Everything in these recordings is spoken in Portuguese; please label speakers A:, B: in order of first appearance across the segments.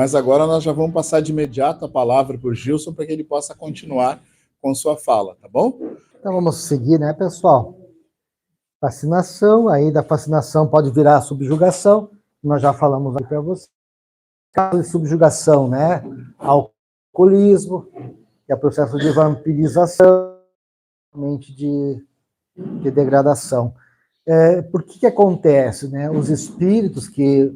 A: Mas agora nós já vamos passar de imediato a palavra para o Gilson para que ele possa continuar com sua fala, tá bom?
B: Então vamos seguir, né, pessoal? Fascinação, aí da fascinação pode virar subjugação, nós já falamos aqui para vocês. Caso de subjugação, né? Alcoolismo, que é o processo de vampirização, de degradação. Por que acontece, né? Os espíritos que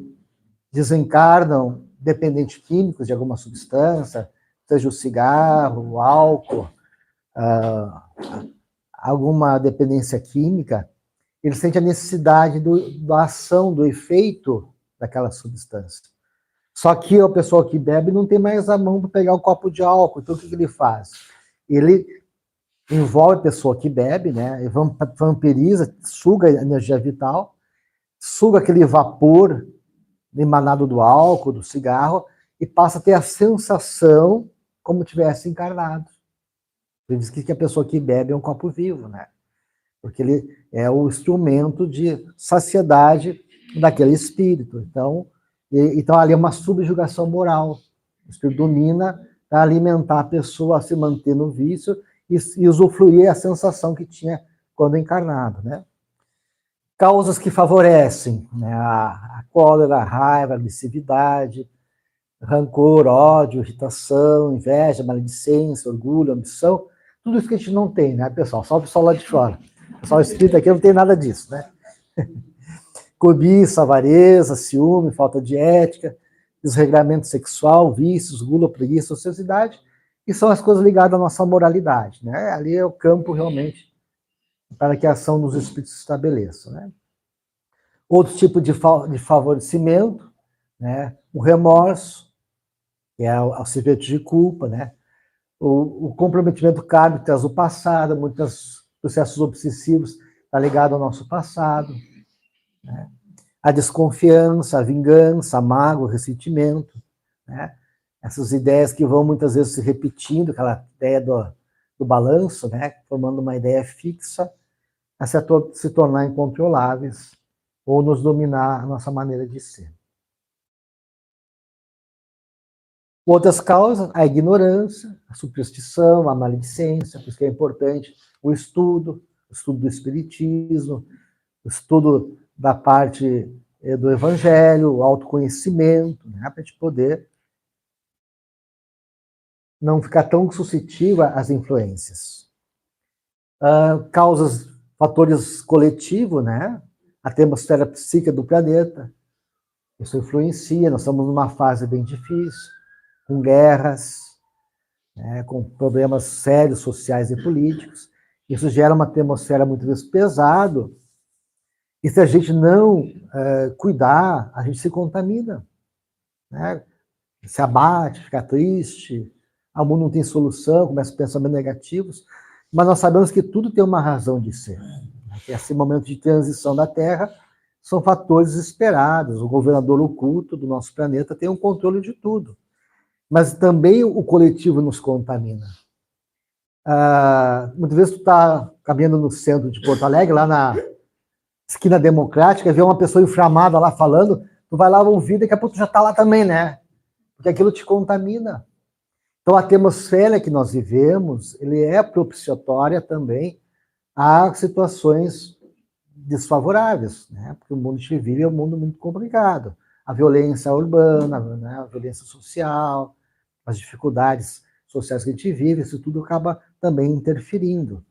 B: desencarnam dependentes químicos de alguma substância, seja o cigarro, o álcool, alguma dependência química, ele sente a necessidade da ação, do efeito daquela substância. Só que a pessoa que bebe não tem mais a mão para pegar um copo de álcool, então o que ele faz? Ele envolve a pessoa que bebe, né? Vampiriza, suga a energia vital, suga aquele vapor emanado do álcool, do cigarro, e passa a ter a sensação como tivesse encarnado. Ele diz que a pessoa que bebe é um copo vivo, né? Porque ele é o instrumento de saciedade daquele espírito. Então ali é uma subjugação moral. O espírito domina para alimentar a pessoa a se manter no vício e usufruir a sensação que tinha quando encarnado, né? Causas que favorecem, né? A cólera, a raiva, a agressividade, rancor, ódio, irritação, inveja, maledicência, orgulho, ambição, tudo isso que a gente não tem, né, pessoal? Só o pessoal lá de fora. O pessoal escrito aqui não tem nada disso, né? Cobiça, avareza, ciúme, falta de ética, desregramento sexual, vícios, gula, preguiça, ociosidade, e são as coisas ligadas à nossa moralidade, né? Ali é o campo realmente para que a ação dos espíritos se estabeleça, né? Outro tipo de favorecimento, né? O remorso, que é o sentimento de culpa, né? O comprometimento kármico traz o passado, muitos processos obsessivos está ligado ao nosso passado, né? A desconfiança, a vingança, a mágoa, o ressentimento, né? Essas ideias que vão muitas vezes se repetindo, aquela ideia do balanço, né? Formando uma ideia fixa, a se tornar incontroláveis ou nos dominar a nossa maneira de ser. Outras causas, a ignorância, a superstição, a maledicência, por isso que é importante o estudo do espiritismo, o estudo da parte do evangelho, o autoconhecimento, né, para a gente poder não ficar tão suscetível às influências. Causas, fatores coletivos, né, a atmosfera psíquica do planeta, isso influencia, nós estamos numa fase bem difícil, com guerras, né, com problemas sérios sociais e políticos. Isso gera uma atmosfera muitas vezes pesada, e se a gente não cuidar, a gente se contamina, né? Se abate, fica triste, o mundo não tem solução, começa pensamentos negativos, mas nós sabemos que tudo tem uma razão de ser. Que esse momento de transição da Terra são fatores esperados. O governador oculto do nosso planeta tem um controle de tudo. Mas também o coletivo nos contamina. Muitas vezes tu está caminhando no centro de Porto Alegre, lá na esquina democrática, vê uma pessoa inflamada lá falando, tu vai lá ouvir, daqui a pouco tu já está lá também, né? Porque aquilo te contamina. Então a atmosfera que nós vivemos, ele é propiciatória também a situações desfavoráveis, né? Porque o mundo que a gente vive é um mundo muito complicado. A violência urbana, né? A violência social, as dificuldades sociais que a gente vive, isso tudo acaba também interferindo.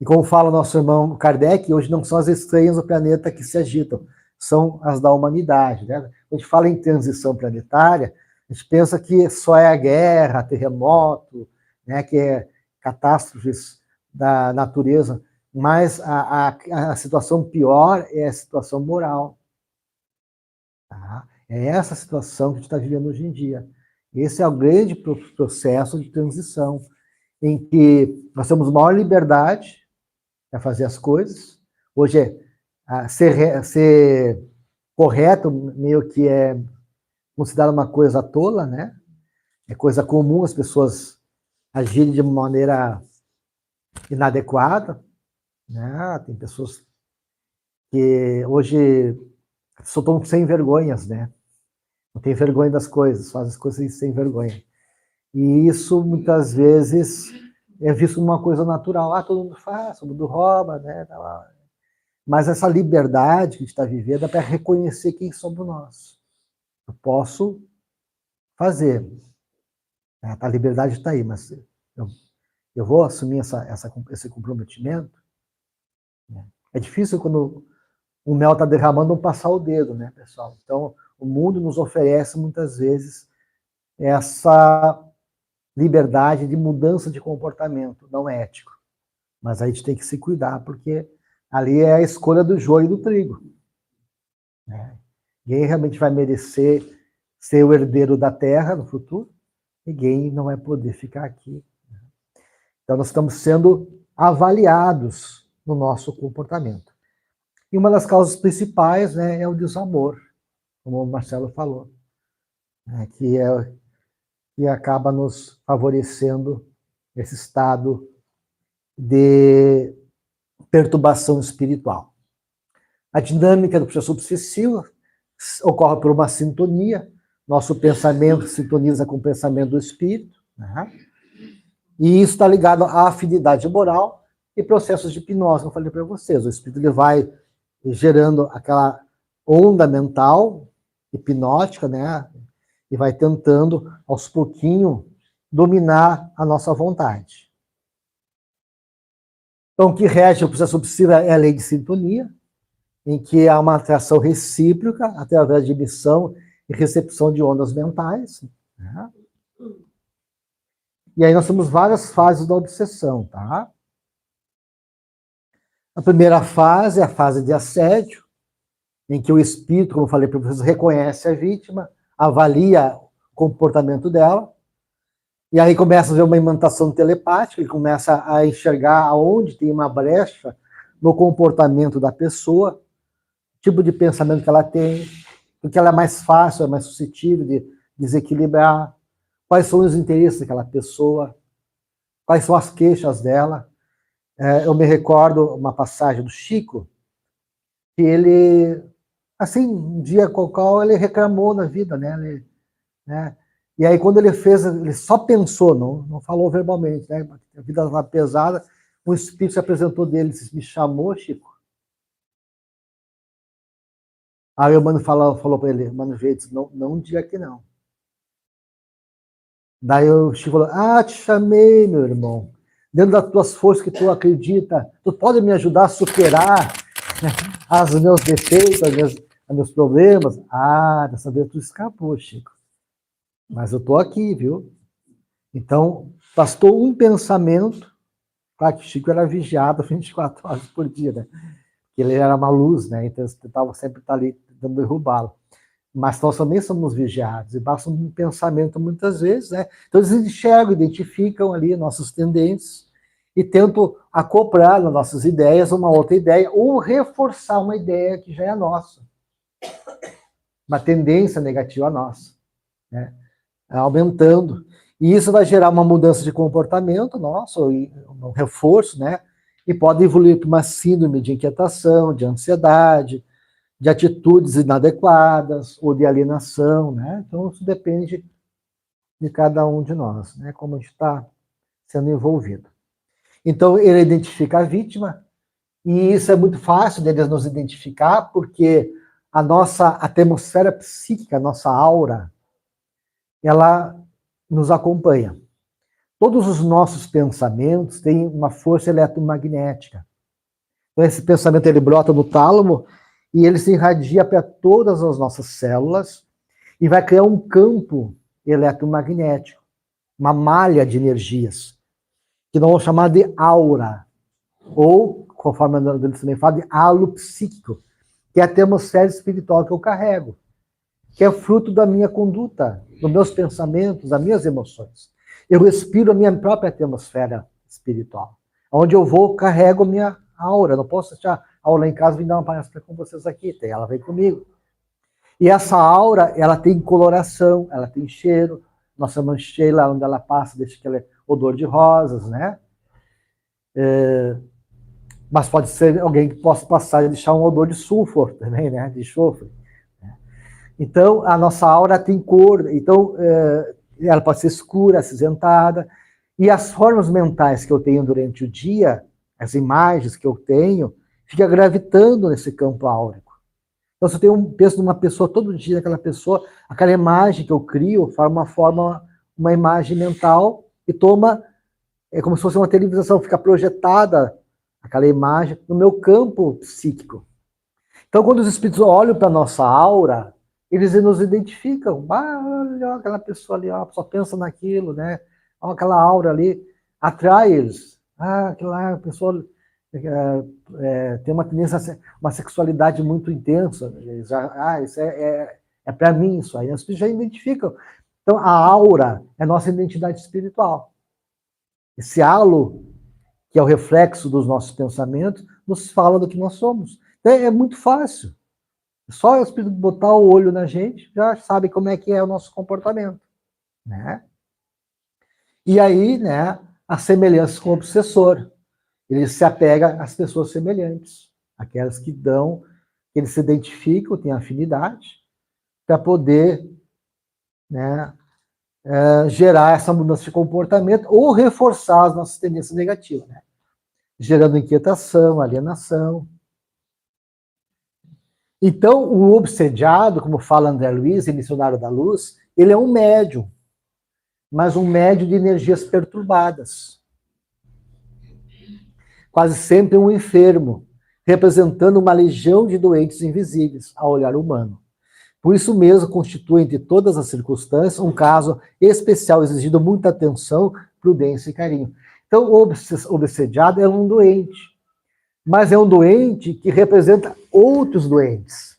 B: E como fala nosso irmão Kardec, hoje não são as estrelas do planeta que se agitam, são as da humanidade, né? Quando a gente fala em transição planetária, a gente pensa que só é a guerra, terremoto, né? Que é catástrofes da natureza, mas a situação pior é a situação moral. Tá? É essa situação que a gente está vivendo hoje em dia. Esse é o grande processo de transição, em que nós temos maior liberdade para fazer as coisas. Hoje, ser correto meio que é considerado uma coisa tola, né? É coisa comum as pessoas agirem de uma maneira inadequada, né? Tem pessoas que hoje só estão sem vergonhas, né? Não tem vergonha das coisas, faz as coisas sem vergonha. E isso, muitas vezes, é visto como uma coisa natural. Ah, todo mundo faz, todo mundo rouba, né? Mas essa liberdade que a gente está vivendo é para reconhecer quem somos nós. Eu posso fazer. A liberdade está aí, mas eu vou assumir esse comprometimento. É difícil quando o mel está derramando não passar o dedo, né, pessoal? Então, o mundo nos oferece, muitas vezes, essa liberdade de mudança de comportamento não ético. Mas a gente tem que se cuidar, porque ali é a escolha do joio e do trigo. Ninguém realmente vai merecer ser o herdeiro da terra no futuro, ninguém não vai poder ficar aqui. Então, nós estamos sendo avaliados no nosso comportamento. E uma das causas principais, né, é o desamor, como o Marcelo falou, né, que acaba nos favorecendo esse estado de perturbação espiritual. A dinâmica do processo obsessivo ocorre por uma sintonia, nosso pensamento sintoniza com o pensamento do espírito, né? E isso está ligado à afinidade moral e processos de hipnose, que eu falei para vocês. O espírito ele vai gerando aquela onda mental hipnótica, né? E vai tentando, aos pouquinhos, dominar a nossa vontade. Então, o que rege o processo obsessivo é a lei de sintonia, em que há uma atração recíproca através de emissão e recepção de ondas mentais, né? E aí nós temos várias fases da obsessão, tá? A primeira fase é a fase de assédio, em que o espírito, como eu falei para vocês, reconhece a vítima, avalia o comportamento dela, e aí começa a ver uma imantação telepática, ele começa a enxergar aonde tem uma brecha no comportamento da pessoa, tipo de pensamento que ela tem, porque ela é mais fácil, é mais suscetível de desequilibrar, quais são os interesses daquela pessoa, quais são as queixas dela. Eu me recordo uma passagem do Chico, que ele, assim, um dia qual ele reclamou na vida, né? E aí quando ele fez, ele só pensou, não falou verbalmente, né? A vida estava pesada, um espírito se apresentou dele, me chamou, Chico. Aí o mano falou para ele, mano, gente, não diga que não. Daí o Chico falou, te chamei, meu irmão. Dentro das tuas forças que tu acredita, tu pode me ajudar a superar, né, os meus defeitos, os meus problemas. Dessa vez tu escapou, Chico. Mas eu tô aqui, viu? Então, bastou um pensamento. Claro que o Chico era vigiado 24 horas por dia, né? Ele era uma luz, né? Então, eu tentava sempre estar ali tentando derrubá-lo. Mas nós também somos vigiados, e basta um pensamento muitas vezes, né? Então eles enxergam, identificam ali nossas tendências e tentam acoplar nas nossas ideias uma outra ideia ou reforçar uma ideia que já é nossa. Uma tendência negativa nossa, né? Aumentando. E isso vai gerar uma mudança de comportamento nosso, um reforço, né? E pode evoluir para uma síndrome de inquietação, de ansiedade, de atitudes inadequadas ou de alienação, né? Então, isso depende de cada um de nós, né? Como a gente está sendo envolvido. Então, ele identifica a vítima, e isso é muito fácil deles nos identificar, porque a nossa atmosfera psíquica, a nossa aura, ela nos acompanha. Todos os nossos pensamentos têm uma força eletromagnética. Então, esse pensamento, ele brota no tálamo, e ele se irradia para todas as nossas células e vai criar um campo eletromagnético, uma malha de energias, que nós vamos chamar de aura, ou, conforme a André também fala, de halo psíquico, que é a atmosfera espiritual que eu carrego, que é fruto da minha conduta, dos meus pensamentos, das minhas emoções. Eu respiro a minha própria atmosfera espiritual. Onde eu vou, carrego a minha aura. Não posso deixar a aula em casa e vir dar uma palestra com vocês aqui. Ela vem comigo. E essa aura, ela tem coloração, ela tem cheiro. Nossa mancheira, onde ela passa, deixa aquele odor de rosas, né? Mas pode ser alguém que possa passar e deixar um odor de sulfur também, né? De enxofre. Então, a nossa aura tem cor, então ela pode ser escura, acinzentada, e as formas mentais que eu tenho durante o dia, as imagens que eu tenho, fica gravitando nesse campo áurico. Então, se eu penso numa pessoa todo dia, aquela pessoa, aquela imagem que eu crio forma uma imagem mental e toma, é como se fosse uma televisão, fica projetada aquela imagem no meu campo psíquico. Então, quando os espíritos olham para a nossa aura, eles nos identificam. Olha aquela pessoa ali, ó, só pensa naquilo, né? Olha aquela aura ali, atrai eles. Aquela pessoa tem uma tendência, uma sexualidade muito intensa. Isso é para mim, isso aí. Os espíritos já identificam. Então, a aura é a nossa identidade espiritual. Esse halo, que é o reflexo dos nossos pensamentos, nos fala do que nós somos. Então, é muito fácil. Só o espírito botar o olho na gente, já sabe como é que é o nosso comportamento. Né? E aí, né, a semelhança com o obsessor. Ele se apega às pessoas semelhantes, aquelas que eles se identificam, têm afinidade, para poder, né, gerar essa mudança de comportamento ou reforçar as nossas tendências negativas, né? Gerando inquietação, alienação. Então, o obsediado, como fala André Luiz, missionário da luz, ele é um médium, mas um médium de energias perturbadas. Quase sempre um enfermo, representando uma legião de doentes invisíveis ao olhar humano. Por isso mesmo, constitui, entre todas as circunstâncias, um caso especial, exigindo muita atenção, prudência e carinho. Então, o obsediado é um doente, mas é um doente que representa outros doentes.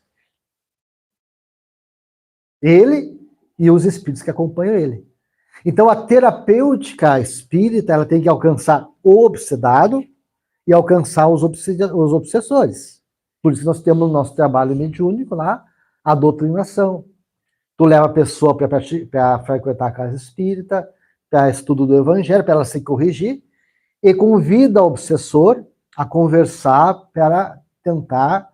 B: Ele e os espíritos que acompanham ele. Então, a terapêutica espírita, ela tem que alcançar o obsedado e alcançar os obsessores. Por isso nós temos o nosso trabalho mediúnico lá, a doutrinação. Tu leva a pessoa para frequentar a casa espírita, para estudo do evangelho, para ela se corrigir, e convida o obsessor a conversar para tentar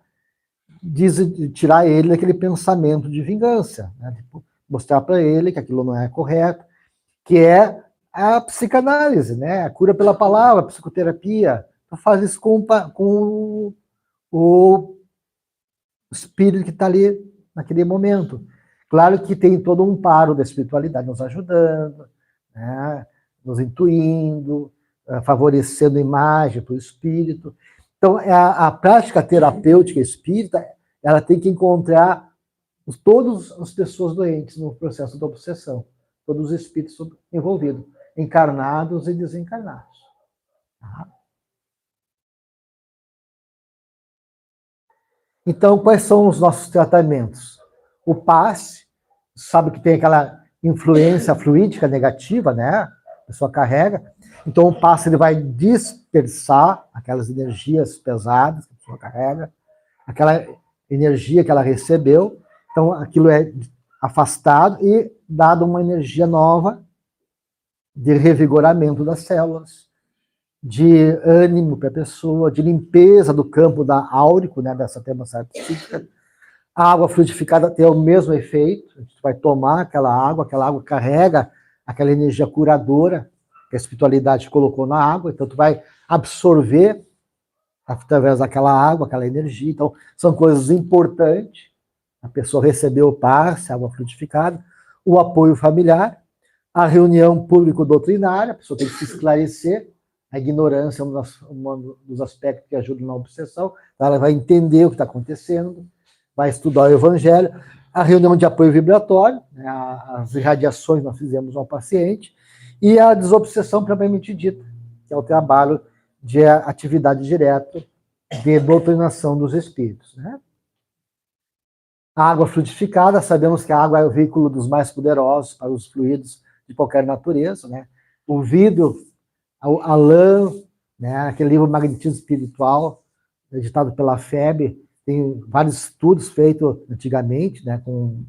B: tirar ele daquele pensamento de vingança, né? Tipo, mostrar para ele que aquilo não é correto, que é a psicanálise, né? A cura pela palavra, a psicoterapia. Então faz isso com o espírito que está ali naquele momento. Claro que tem todo um amparo da espiritualidade nos ajudando, né? Nos intuindo, favorecendo a imagem para o espírito. Então, a prática terapêutica espírita, ela tem que encontrar todas as pessoas doentes no processo da obsessão, todos os espíritos envolvidos, encarnados e desencarnados. Então, quais são os nossos tratamentos? O passe, sabe que tem aquela influência fluídica negativa, né? A pessoa carrega. Então, o passe ele vai dispersar aquelas energias pesadas que a pessoa carrega, aquela energia que ela recebeu. Então, aquilo é afastado e dado uma energia nova de revigoramento das células, de ânimo para a pessoa, de limpeza do campo áurico, né, dessa termossfera psíquica. A água fluidificada tem o mesmo efeito, a gente vai tomar aquela água carrega aquela energia curadora que a espiritualidade colocou na água, então tu vai absorver através daquela água, aquela energia. Então, são coisas importantes. A pessoa recebeu o passe, água fluidificada, o apoio familiar, a reunião público-doutrinária, a pessoa tem que se esclarecer. A ignorância é um dos aspectos que ajudam na obsessão. Ela vai entender o que está acontecendo, vai estudar o evangelho. A reunião de apoio vibratório, né, as irradiações nós fizemos ao paciente, e a desobsessão propriamente dita, que é o trabalho de atividade direta de doutrinação dos espíritos. Né? A água fluidificada, sabemos que a água é o veículo dos mais poderosos para os fluidos de qualquer natureza. Né? O vidro, a lã, né, aquele livro Magnetismo Espiritual, editado pela FEB, tem vários estudos feitos antigamente, né, com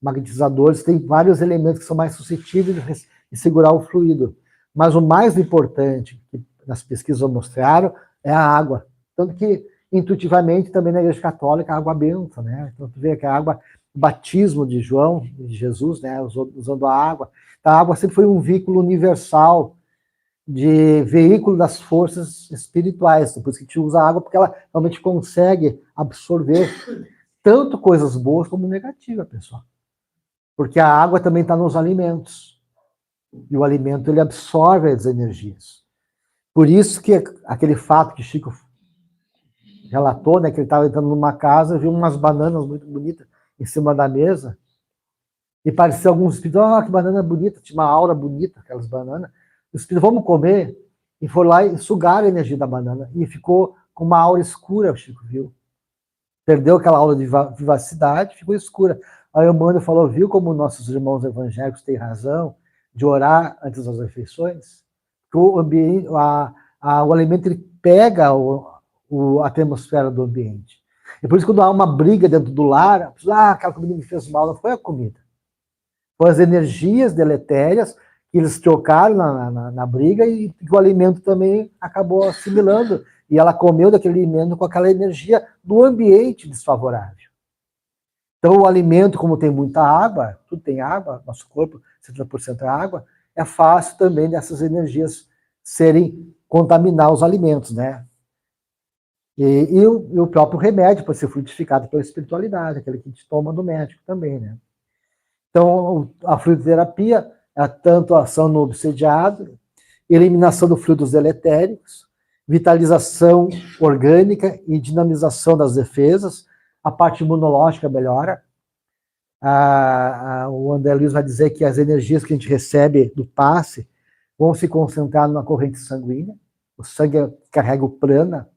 B: magnetizadores, tem vários elementos que são mais suscetíveis de segurar o fluido. Mas o mais importante, que nas pesquisas mostraram, é a água. Tanto que, intuitivamente, também na Igreja Católica, a água benta, né? Então, tu vê que a água batismo de João, de Jesus, né, usando a água. A água sempre foi um veículo universal, de veículo das forças espirituais. Por isso que a gente usa a água, porque ela realmente consegue absorver tanto coisas boas como negativas, pessoal. Porque a água também está nos alimentos. E o alimento, ele absorve as energias. Por isso que aquele fato que Chico relatou, né, que ele estava entrando numa casa, viu umas bananas muito bonitas em cima da mesa, e parecia alguns espíritos, que banana bonita, tinha uma aura bonita, aquelas bananas. Os espíritos, vamos comer, e foram lá e sugaram a energia da banana, e ficou com uma aura escura, o Chico viu. Perdeu aquela aura de vivacidade, ficou escura. Aí o Emmanuel falou, viu como nossos irmãos evangélicos têm razão de orar antes das refeições? Que o ambiente, o alimento, ele pega a atmosfera do ambiente. E por isso, quando há uma briga dentro do lar, a pessoa, aquela comida me fez mal, não foi a comida. Foi as energias deletérias que eles trocaram na briga e que o alimento também acabou assimilando. E ela comeu daquele alimento com aquela energia do ambiente desfavorável. Então, o alimento, como tem muita água, tudo tem água, nosso corpo, 70% é água, é fácil também dessas energias contaminar os alimentos, né? E o próprio remédio pode ser frutificado pela espiritualidade, aquele que a gente toma do médico também, né? Então, a fluidoterapia é tanto a ação no obsediado, eliminação dos fluidos deletéricos, vitalização orgânica e dinamização das defesas, a parte imunológica melhora. O André Luiz vai dizer que as energias que a gente recebe do passe vão se concentrar na corrente sanguínea, o sangue carrega o prana,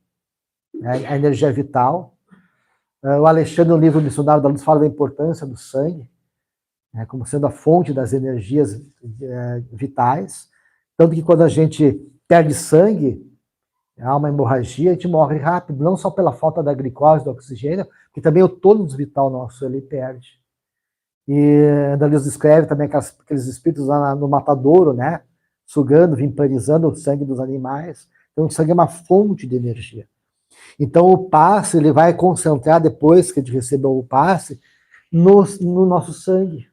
B: né, a energia vital. O Alexandre, no livro Missionário da Luz, fala da importância do sangue, né, como sendo a fonte das energias vitais. Tanto que quando a gente perde sangue, há uma hemorragia, a gente morre rápido, não só pela falta da glicose, do oxigênio, que também o tônus vital nosso ele perde. E Andaluz descreve também aqueles espíritos lá no matadouro, né, sugando, vampirizando o sangue dos animais. Então o sangue é uma fonte de energia. Então o passe, ele vai concentrar, depois que a gente recebeu o passe, no nosso sangue,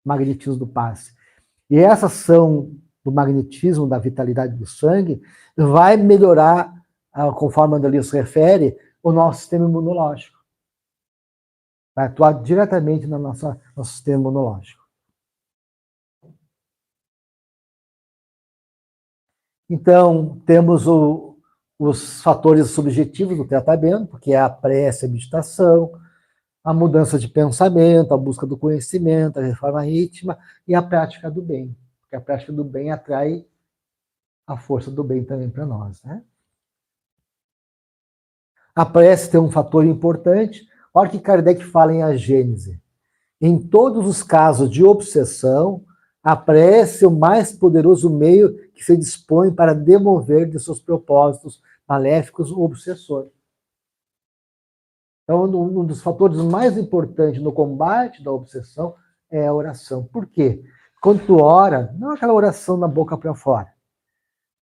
B: magnetismo do passe. E essa ação do magnetismo, da vitalidade do sangue, vai melhorar, conforme a Andaluz se refere, o nosso sistema imunológico. Vai atuar diretamente no nosso sistema imunológico. Então, temos os fatores subjetivos do tratamento, que é a prece, a meditação, a mudança de pensamento, a busca do conhecimento, a reforma íntima e a prática do bem. Porque a prática do bem atrai a força do bem também para nós, né? A prece tem um fator importante. Olha o que Kardec fala em A Gênese. Em todos os casos de obsessão, a prece é o mais poderoso meio que se dispõe para demover de seus propósitos maléficos o obsessor. Então, um dos fatores mais importantes no combate da obsessão é a oração. Por quê? Quando tu ora, não aquela oração da boca para fora,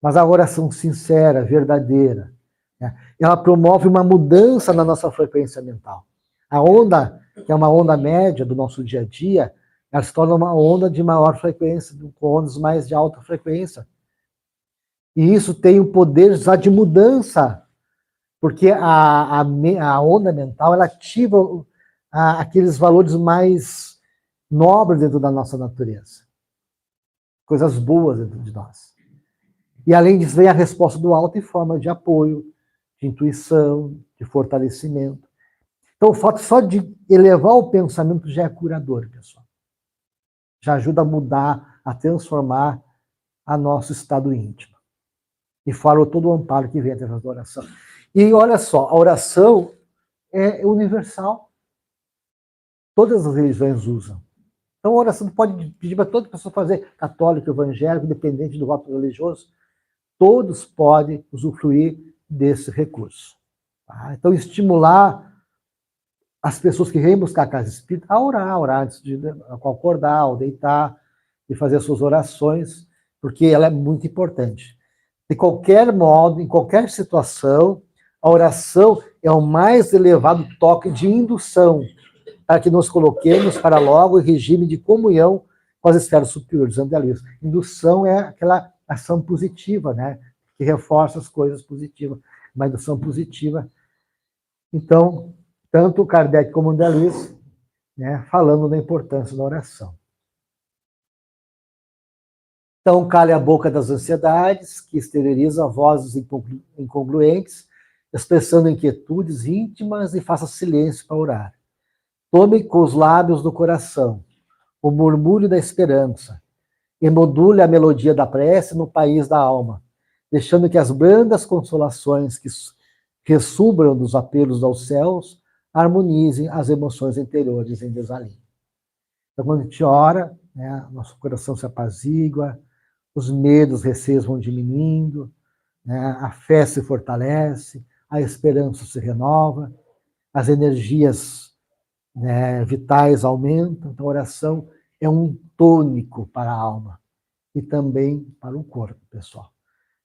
B: mas a oração sincera, verdadeira, né? Ela promove uma mudança na nossa frequência mental. A onda, que é uma onda média do nosso dia a dia, ela se torna uma onda de maior frequência, com ondas mais de alta frequência. E isso tem o poder já de mudança, porque a onda mental, ela ativa aqueles valores mais nobres dentro da nossa natureza. Coisas boas dentro de nós. E além disso, vem a resposta do alto em forma de apoio, de intuição, de fortalecimento. Então, o fato só de elevar o pensamento já é curador, pessoal. Já ajuda a mudar, a transformar a nosso estado íntimo. E fora todo o amparo que vem através da oração. E olha só, a oração é universal. Todas as religiões usam. Então, a oração pode pedir para toda pessoa fazer, católico, evangélico, independente do voto religioso. Todos podem usufruir desse recurso. Tá? Então, estimular as pessoas que vêm buscar a casa espírita a orar antes de acordar ou deitar e fazer suas orações, porque ela é muito importante. De qualquer modo, em qualquer situação, a oração é o mais elevado toque de indução. para que nos coloquemos para logo em regime de comunhão com as esferas superiores, dizendo ali isso. Indução é aquela ação positiva, né? Que reforça as coisas positivas, uma indução positiva. Então, tanto Kardec como André Luiz, né, falando da importância da oração. Então, cale a boca das ansiedades, que exterioriza vozes incongruentes, expressando inquietudes íntimas e faça silêncio para orar. Tome com os lábios do coração o murmúrio da esperança e module a melodia da prece no país da alma, deixando que as brandas consolações que ressubram dos apelos aos céus harmonizem as emoções interiores em desalinho. Então, quando a gente ora, né, nosso coração se apazigua, os medos, receios vão diminuindo, né, a fé se fortalece, a esperança se renova, as energias, né, vitais aumentam. Então, a oração é um tônico para a alma e também para o corpo, pessoal.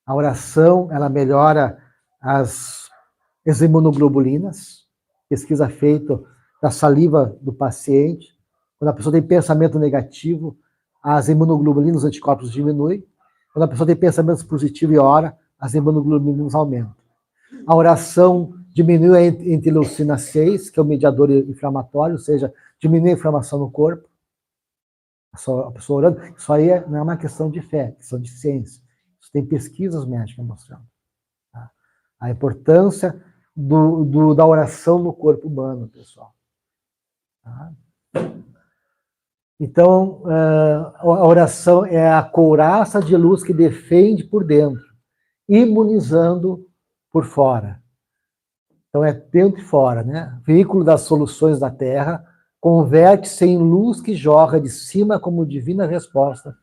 B: A oração, ela melhora as imunoglobulinas, pesquisa feita da saliva do paciente. Quando a pessoa tem pensamento negativo, as imunoglobulinas, os anticorpos diminuem. Quando a pessoa tem pensamentos positivos e ora, as imunoglobulinas aumentam. A oração diminui a interleucina 6, que é o mediador inflamatório, ou seja, diminui a inflamação no corpo. A pessoa orando, isso aí não é uma questão de fé, é questão de ciência. Isso tem pesquisas médicas mostrando. Tá? A importância da oração no corpo humano, pessoal. Tá? Então, a oração é a couraça de luz que defende por dentro, imunizando por fora. Então, é dentro e fora, né? Veículo das soluções da Terra, converte-se em luz que jorra de cima como divina resposta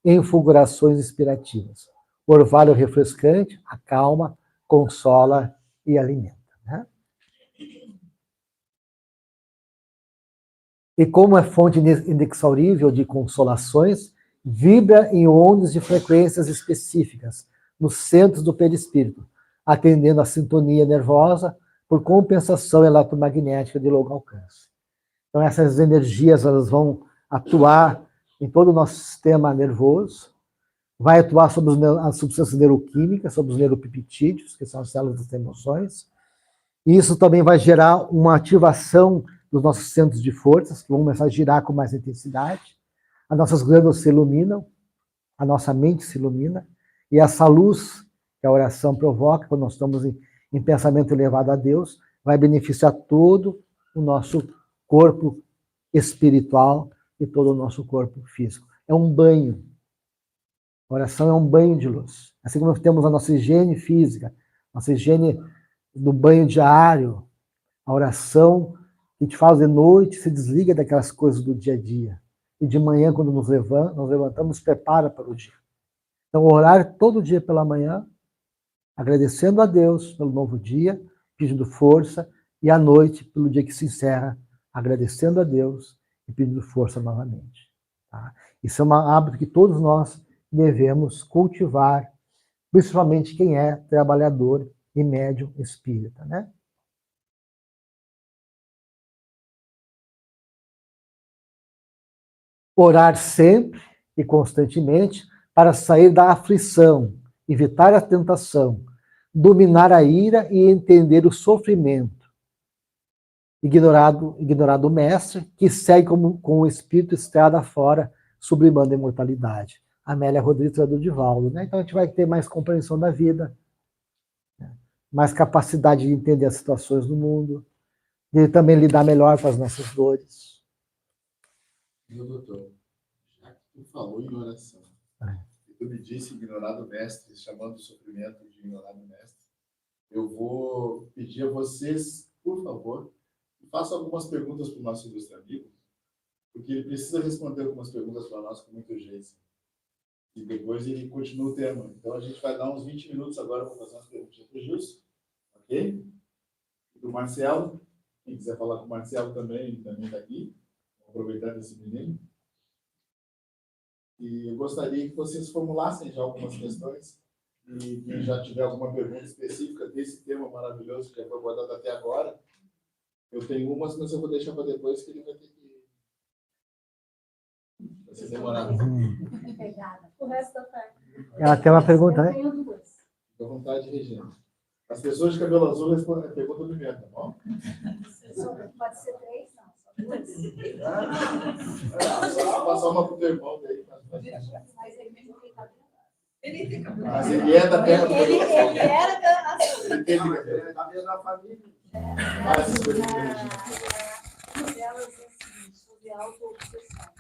B: em fulgurações inspirativas. Orvalho refrescante, acalma, consola e alimenta. Né? E como é fonte inexaurível de consolações, vibra em ondas de frequências específicas, nos centros do perispírito, atendendo à sintonia nervosa por compensação eletromagnética de longo alcance. Então, essas energias elas vão atuar em todo o nosso sistema nervoso, vai atuar sobre as substâncias neuroquímicas, sobre os neuropeptídeos, que são as células das emoções, e isso também vai gerar uma ativação dos nossos centros de forças, que vão começar a girar com mais intensidade, as nossas glândulas se iluminam, a nossa mente se ilumina, e essa luz que a oração provoca, quando nós estamos em pensamento elevado a Deus, vai beneficiar todo o nosso corpo espiritual e todo o nosso corpo físico. É um banho. A oração é um banho de luz. Assim como temos a nossa higiene física, nossa higiene do banho diário, a oração que a gente faz de noite se desliga daquelas coisas do dia a dia. E de manhã, quando nos levantamos, nos prepara para o dia. Então, orar todo dia pela manhã, agradecendo a Deus pelo novo dia, pedindo força, e à noite, pelo dia que se encerra, agradecendo a Deus e pedindo força novamente. Tá? Isso é um hábito que todos nós devemos cultivar, principalmente quem é trabalhador e médium espírita, né? Orar sempre e constantemente para sair da aflição, evitar a tentação, dominar a ira e entender o sofrimento. Ignorado o mestre, que segue com o espírito estrada fora, sublimando a imortalidade. Amélia Rodrigues, do Divaldo. Né? Então a gente vai ter mais compreensão da vida, né? Mais capacidade de entender as situações do mundo, de também lidar melhor com as nossas dores.
A: Meu doutor, já que tu falou em oração, tu me disse ignorar o mestre, chamando o sofrimento de ignorar o mestre, eu vou pedir a vocês, por favor, façam algumas perguntas para o nosso ilustre amigo, porque ele precisa responder algumas perguntas para nós com muita urgência. E depois ele continua o tema. Então a gente vai dar uns 20 minutos agora para fazer umas perguntas para o Gilson, ok? E do Marcelo, quem quiser falar com o Marcelo também, ele também está aqui, aproveitando esse menino. E eu gostaria que vocês formulassem já algumas questões, e quem já tiver alguma pergunta específica desse tema maravilhoso que já foi abordado até agora, Eu tenho umas, mas eu vou deixar para depois, que ele vai ter que... Vai ser demorado.
C: O resto da tarde.
B: Ela tem uma pergunta, né?
C: Eu tenho duas.
A: Fica à vontade, Regina. As pessoas de cabelo azul respondem a pergunta primeiro, tá bom?
C: Pode ser três, não, só duas.
A: Só passar uma pro teu irmão daí.
C: Mas ele tem cabelo.
D: Ele tem cabelo.
A: Mas ele é da terra do
C: Ele
A: cabelo azul.
C: era da
A: Ele tem cabelo.
E: Da mesma família.
A: Faz essas perguntas, Regina.
C: Uma delas é o seguinte, sobre a autoobsessão.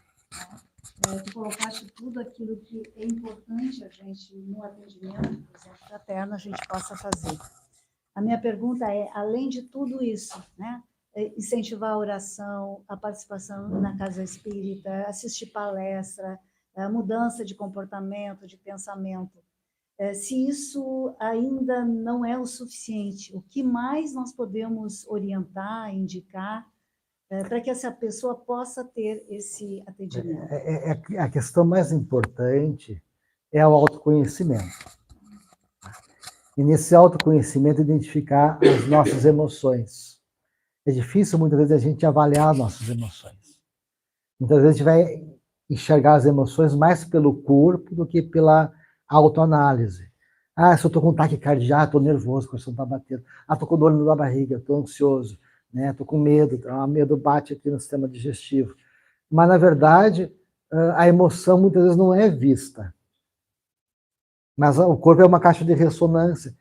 C: Tu colocaste tudo aquilo que é importante a gente, no atendimento, por exemplo, fraterno, a gente possa fazer. A minha pergunta é, além de tudo isso, né, incentivar a oração, a participação na casa espírita, assistir palestra, a mudança de comportamento, de pensamento, se isso ainda não é o suficiente, o que mais nós podemos orientar, indicar, para que essa pessoa possa ter esse atendimento?
B: A questão mais importante é o autoconhecimento. E nesse autoconhecimento, identificar as nossas emoções. É difícil, muitas vezes, a gente avaliar as nossas emoções. Muitas vezes, a gente vai enxergar as emoções mais pelo corpo do que pela autoanálise. Ah, se eu estou com taquicardia, estou nervoso, o coração está batendo. Ah, estou com dor na barriga, estou ansioso. Estou com medo, o medo bate aqui no sistema digestivo. Mas, na verdade, a emoção muitas vezes não é vista. Mas o corpo é uma caixa de ressonância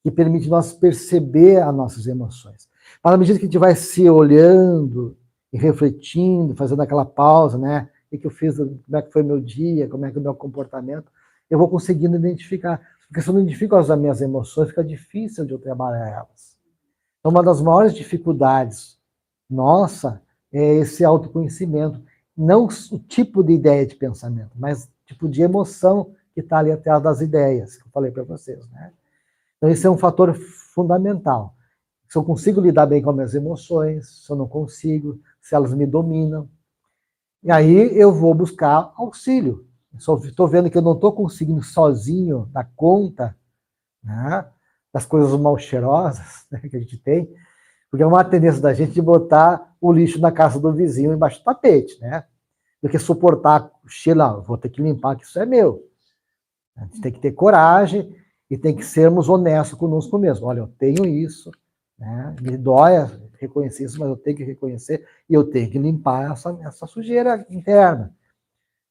B: que permite nós perceber as nossas emoções. Mas, à medida que a gente vai se olhando e refletindo, fazendo aquela pausa, né? O que eu fiz, como é que foi meu dia, como é que é o meu comportamento, eu vou conseguindo identificar. Porque se eu não identifico as minhas emoções, fica difícil de eu trabalhar elas. Então, uma das maiores dificuldades nossa é esse autoconhecimento. Não o tipo de ideia de pensamento, mas o tipo de emoção que está ali atrás das ideias, que eu falei para vocês, né? Então, esse é um fator fundamental. Se eu consigo lidar bem com as minhas emoções, se eu não consigo, se elas me dominam. E aí eu vou buscar auxílio. Estou vendo que eu não estou conseguindo sozinho dar conta, né, das coisas mal cheirosas, né, que a gente tem, porque é uma tendência da gente de botar o lixo na casa do vizinho embaixo do tapete, né? Do que suportar o cheiro, não, vou ter que limpar, que isso é meu. A gente tem que ter coragem e tem que sermos honestos conosco mesmo. Olha, eu tenho isso, né? Me dói reconhecer isso, mas eu tenho que reconhecer e eu tenho que limpar essa sujeira interna.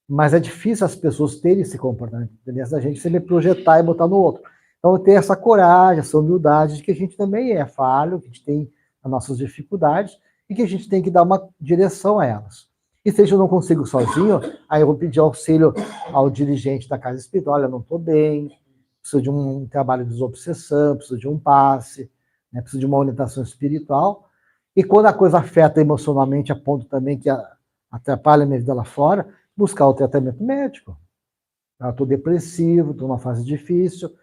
B: Mas é difícil as pessoas terem esse comportamento, a tendência da gente sempre projetar e botar no outro. Então, ter essa coragem, essa humildade de que a gente também é falho, que a gente tem as nossas dificuldades e que a gente tem que dar uma direção a elas. E se eu não consigo sozinho, aí eu vou pedir auxílio ao dirigente da casa espírita. Olha, não estou bem, preciso de um trabalho de desobsessão, preciso de um passe, né, preciso de uma orientação espiritual. E quando a coisa afeta emocionalmente, a ponto também que atrapalha a minha vida lá fora, buscar o tratamento médico. Eu estou depressivo, estou numa fase difícil,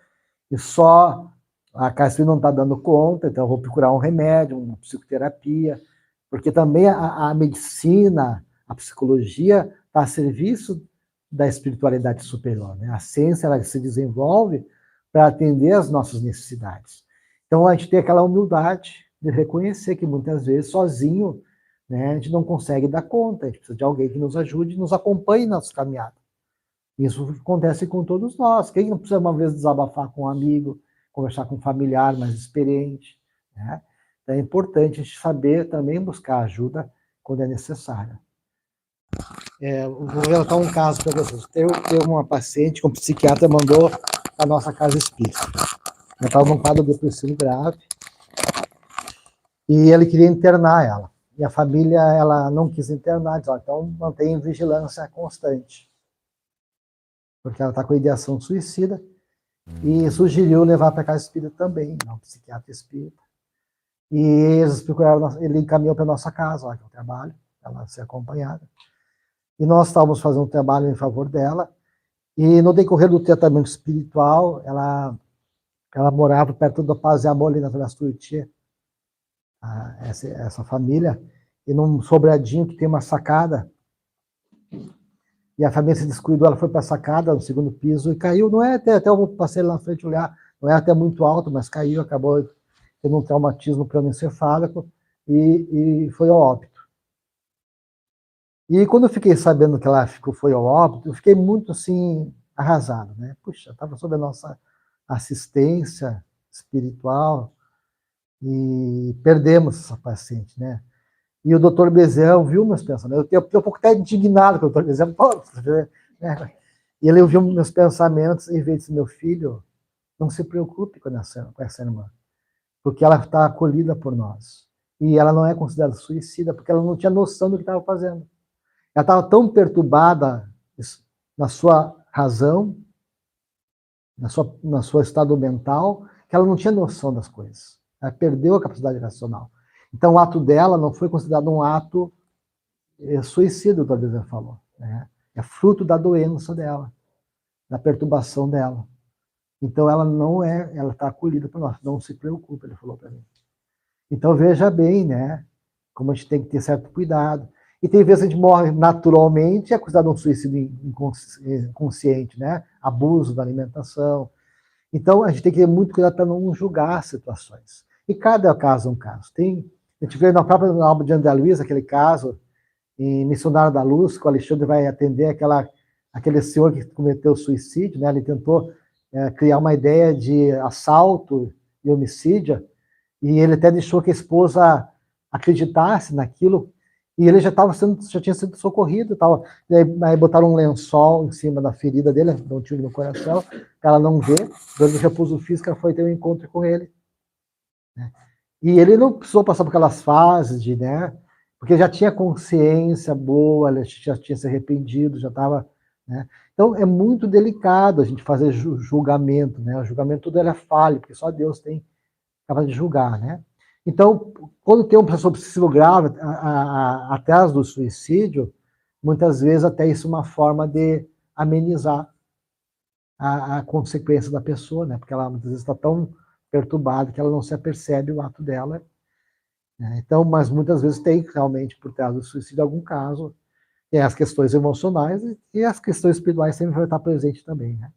B: e só a casa espírita não está dando conta, então eu vou procurar um remédio, uma psicoterapia, porque também a medicina, a psicologia está a serviço da espiritualidade superior, né? A ciência, ela se desenvolve para atender às nossas necessidades. Então, a gente tem aquela humildade de reconhecer que muitas vezes, sozinho, né, a gente não consegue dar conta, a gente precisa de alguém que nos ajude e nos acompanhe na nossa caminhada. Isso acontece com todos nós. Quem não precisa uma vez desabafar com um amigo, conversar com um familiar mais experiente, né? Então, é importante a gente saber também buscar ajuda quando é necessário. Vou relatar um caso para vocês. Tem uma paciente que um psiquiatra mandou para a nossa casa espírita. Ela estava num quadro depressivo grave e ele queria internar ela. E a família, ela não quis internar, disse, então mantém vigilância constante. Porque ela está com ideação suicida e sugeriu levar para a casa espírita também, não, psiquiatra espírita. E eles procuraram, ele encaminhou para a nossa casa, lá que eu trabalho, ela ser acompanhada. E nós estávamos fazendo um trabalho em favor dela, e no decorrer do tratamento espiritual, ela morava perto do Paz e Amor, ali na Vila Tuiuti, essa família, e num sobradinho que tem uma sacada, e a família se descuidou, ela foi para a sacada, no segundo piso, e caiu, não é até eu passei lá na frente olhar, não é até muito alto, mas caiu, acabou tendo um traumatismo crânioencefálico, e foi ao óbito. E quando eu fiquei sabendo que ela foi ao óbito, eu fiquei muito, assim, arrasado, né? Puxa, estava sob a nossa assistência espiritual e perdemos essa paciente, né? E o doutor Bezerra ouviu meus pensamentos. Eu fiquei um pouco até indignado com o doutor Bezerra. Né? E ele ouviu meus pensamentos e veio dizer, meu filho, não se preocupe com essa irmã, porque ela está acolhida por nós. E ela não é considerada suicida, porque ela não tinha noção do que estava fazendo. Ela estava tão perturbada na sua razão, na sua estado mental, que ela não tinha noção das coisas. Ela perdeu a capacidade racional. Então, o ato dela não foi considerado um ato suicida, o Dr. falou. Né? É fruto da doença dela, da perturbação dela. Então, ela está acolhida por nós. Não se preocupe, ele falou para mim. Então, veja bem, né? Como a gente tem que ter certo cuidado. E tem vezes que a gente morre naturalmente e é considerado um suicídio inconsciente, né? Abuso da alimentação. Então, a gente tem que ter muito cuidado para não julgar situações. E cada caso é um caso. A gente vê na própria obra de André Luiz, aquele caso, em Missionário da Luz, que o Alexandre vai atender aquele senhor que cometeu suicídio, né? Ele tentou criar uma ideia de assalto e homicídio, e ele até deixou que a esposa acreditasse naquilo, e ele já tinha sido socorrido, aí botaram um lençol em cima da ferida dele, deu um tiro no coração, para ela não ver, durante o repouso físico, ela foi ter um encontro com ele. Né? E ele não precisou passar por aquelas fases né? Porque já tinha consciência boa, ele já tinha se arrependido, já estava, né? Então, é muito delicado a gente fazer julgamento, né? O julgamento tudo é falho, porque só Deus tem capaz de julgar, né? Então, quando tem uma pessoa obsessivo grave atrás do suicídio, muitas vezes até isso é uma forma de amenizar a consequência da pessoa, né? Porque ela muitas vezes está tão perturbada que ela não se apercebe o ato dela. Né? Então, mas muitas vezes tem realmente por trás do suicídio algum caso, tem as questões emocionais e as questões espirituais sempre vão estar presentes também, né?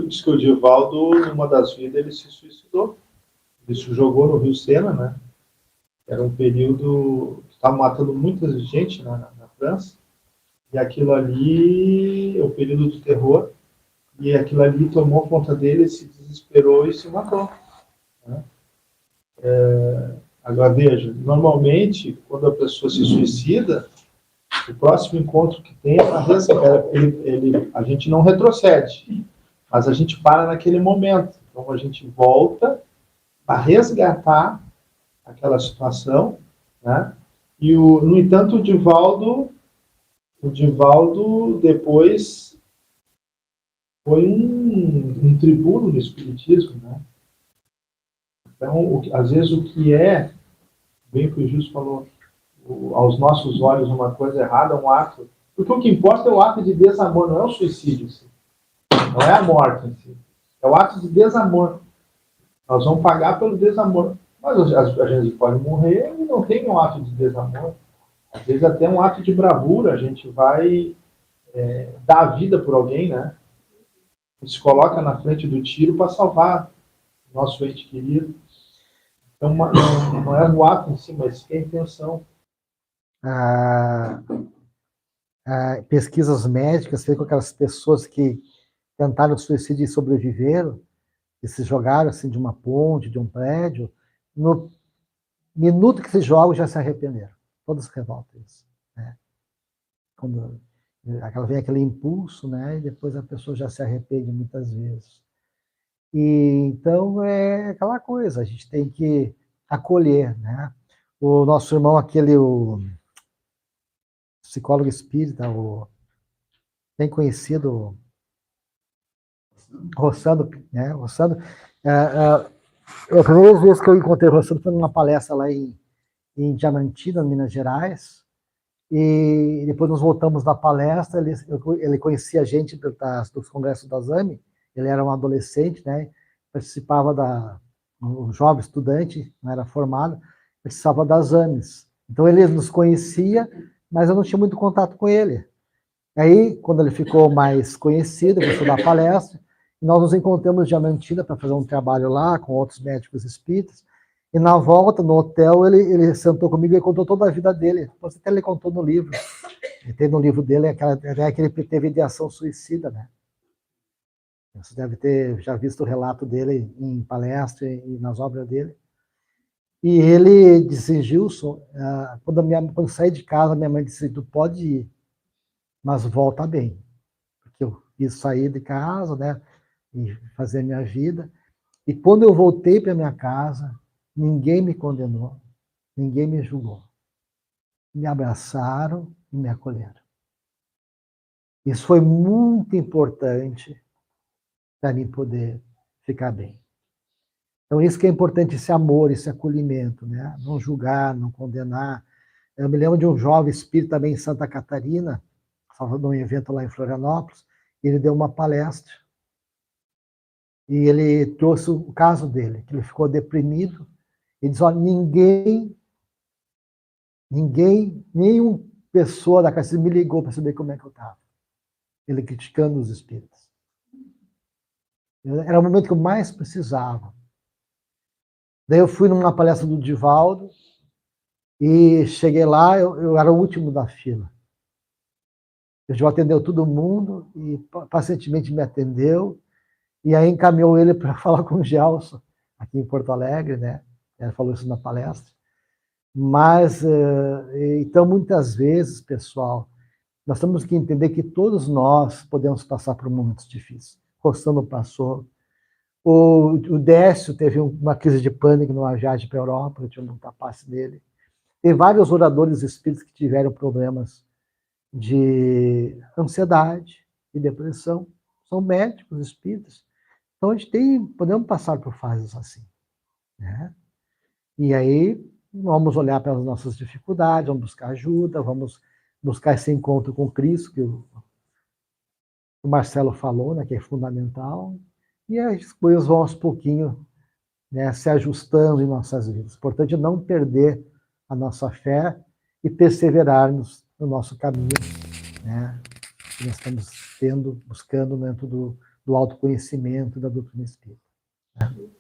D: Diz que o Divaldo, numa das vidas, ele se suicidou. Ele se jogou no Rio Sena, né? Era um período que estava matando muita gente na França. E aquilo ali, o período do terror, e aquilo ali tomou conta dele, se desesperou e se matou. Né? Agora, veja, normalmente, quando a pessoa se suicida, o próximo encontro que tem é para resgatar. A gente não retrocede, mas a gente para naquele momento. Então, a gente volta para resgatar aquela situação, né? E, no entanto, o Divaldo depois foi um tribuno no espiritismo, né? Então, às vezes o que bem que o Justo falou, aos nossos olhos uma coisa errada, um ato, porque o que importa é o ato de desamor, não é o suicídio, assim. Não é a morte, assim. É o ato de desamor. Nós vamos pagar pelo desamor. Mas a gente pode morrer e não tem um ato de desamor. Às vezes até um ato de bravura, a gente vai dar a vida por alguém, né? A gente se coloca na frente do tiro para salvar o nosso ente querido. Então, não é o ato em si, mas é a intenção.
B: Pesquisas médicas feitas com aquelas pessoas que tentaram suicídio e sobreviveram, e se jogaram assim de uma ponte, de um prédio, no minuto que se jogam já se arrependeram. Todos revoltam isso. Né? Quando vem aquele impulso, né? E depois a pessoa já se arrepende muitas vezes. E então é aquela coisa, a gente tem que acolher, né? O nosso irmão, o psicólogo espírita, bem conhecido, Rossando, né? Rossando, a primeira vez que eu encontrei o Rossando foi numa palestra lá em Diamantina, Minas Gerais, e depois nos voltamos da palestra, ele conhecia a gente dos congressos da ZAME, ele era um adolescente, né? Participava um jovem estudante, não era formado, participava das AMES. Então ele nos conhecia, mas eu não tinha muito contato com ele. Aí, quando ele ficou mais conhecido, começou a dar palestra, nós nos encontramos em Diamantina para fazer um trabalho lá com outros médicos espíritas, E na volta, no hotel, ele sentou comigo e contou toda a vida dele. Você até ele contou no livro. E tem no livro dele até que ele teve ideação suicida, né? Você deve ter já visto o relato dele em palestra e nas obras dele. E ele disse, Gilson, quando saí de casa, minha mãe disse, tu pode ir, mas volta bem. Porque eu quis sair de casa, né, e fazer a minha vida. E quando eu voltei para minha casa, ninguém me condenou, ninguém me julgou. Me abraçaram e me acolheram. Isso foi muito importante para mim poder ficar bem. Então, isso que é importante, esse amor, esse acolhimento, né? Não julgar, não condenar. Eu me lembro de um jovem espírita também em Santa Catarina, estava num evento lá em Florianópolis, e ele deu uma palestra. E ele trouxe o caso dele, que ele ficou deprimido. Ele disse, olha, nenhuma pessoa da casa me ligou para saber como é que eu estava. Ele criticando os espíritos. Era o momento que eu mais precisava. Daí eu fui numa palestra do Divaldo e cheguei lá, eu era o último da fila. O Divaldo atendeu todo mundo e pacientemente me atendeu e aí encaminhou ele para falar com o Gelson, aqui em Porto Alegre, né? Ele falou isso na palestra. Mas, então, muitas vezes, pessoal, nós temos que entender que todos nós podemos passar por momentos difíceis. Rostano passou. O Décio teve uma crise de pânico numa viagem para a Europa, eu tinha muita passe dele. Tem vários oradores espíritas que tiveram problemas de ansiedade e depressão. São médicos espíritas. Então, a gente podemos passar por fases assim, né? E aí, vamos olhar para as nossas dificuldades, vamos buscar ajuda, vamos buscar esse encontro com Cristo, que o Marcelo falou, né, que é fundamental. E as coisas vão aos pouquinhos, né, se ajustando em nossas vidas. Importante não perder a nossa fé e perseverarmos no nosso caminho, né, que nós estamos buscando dentro do autoconhecimento da doutrina espírita.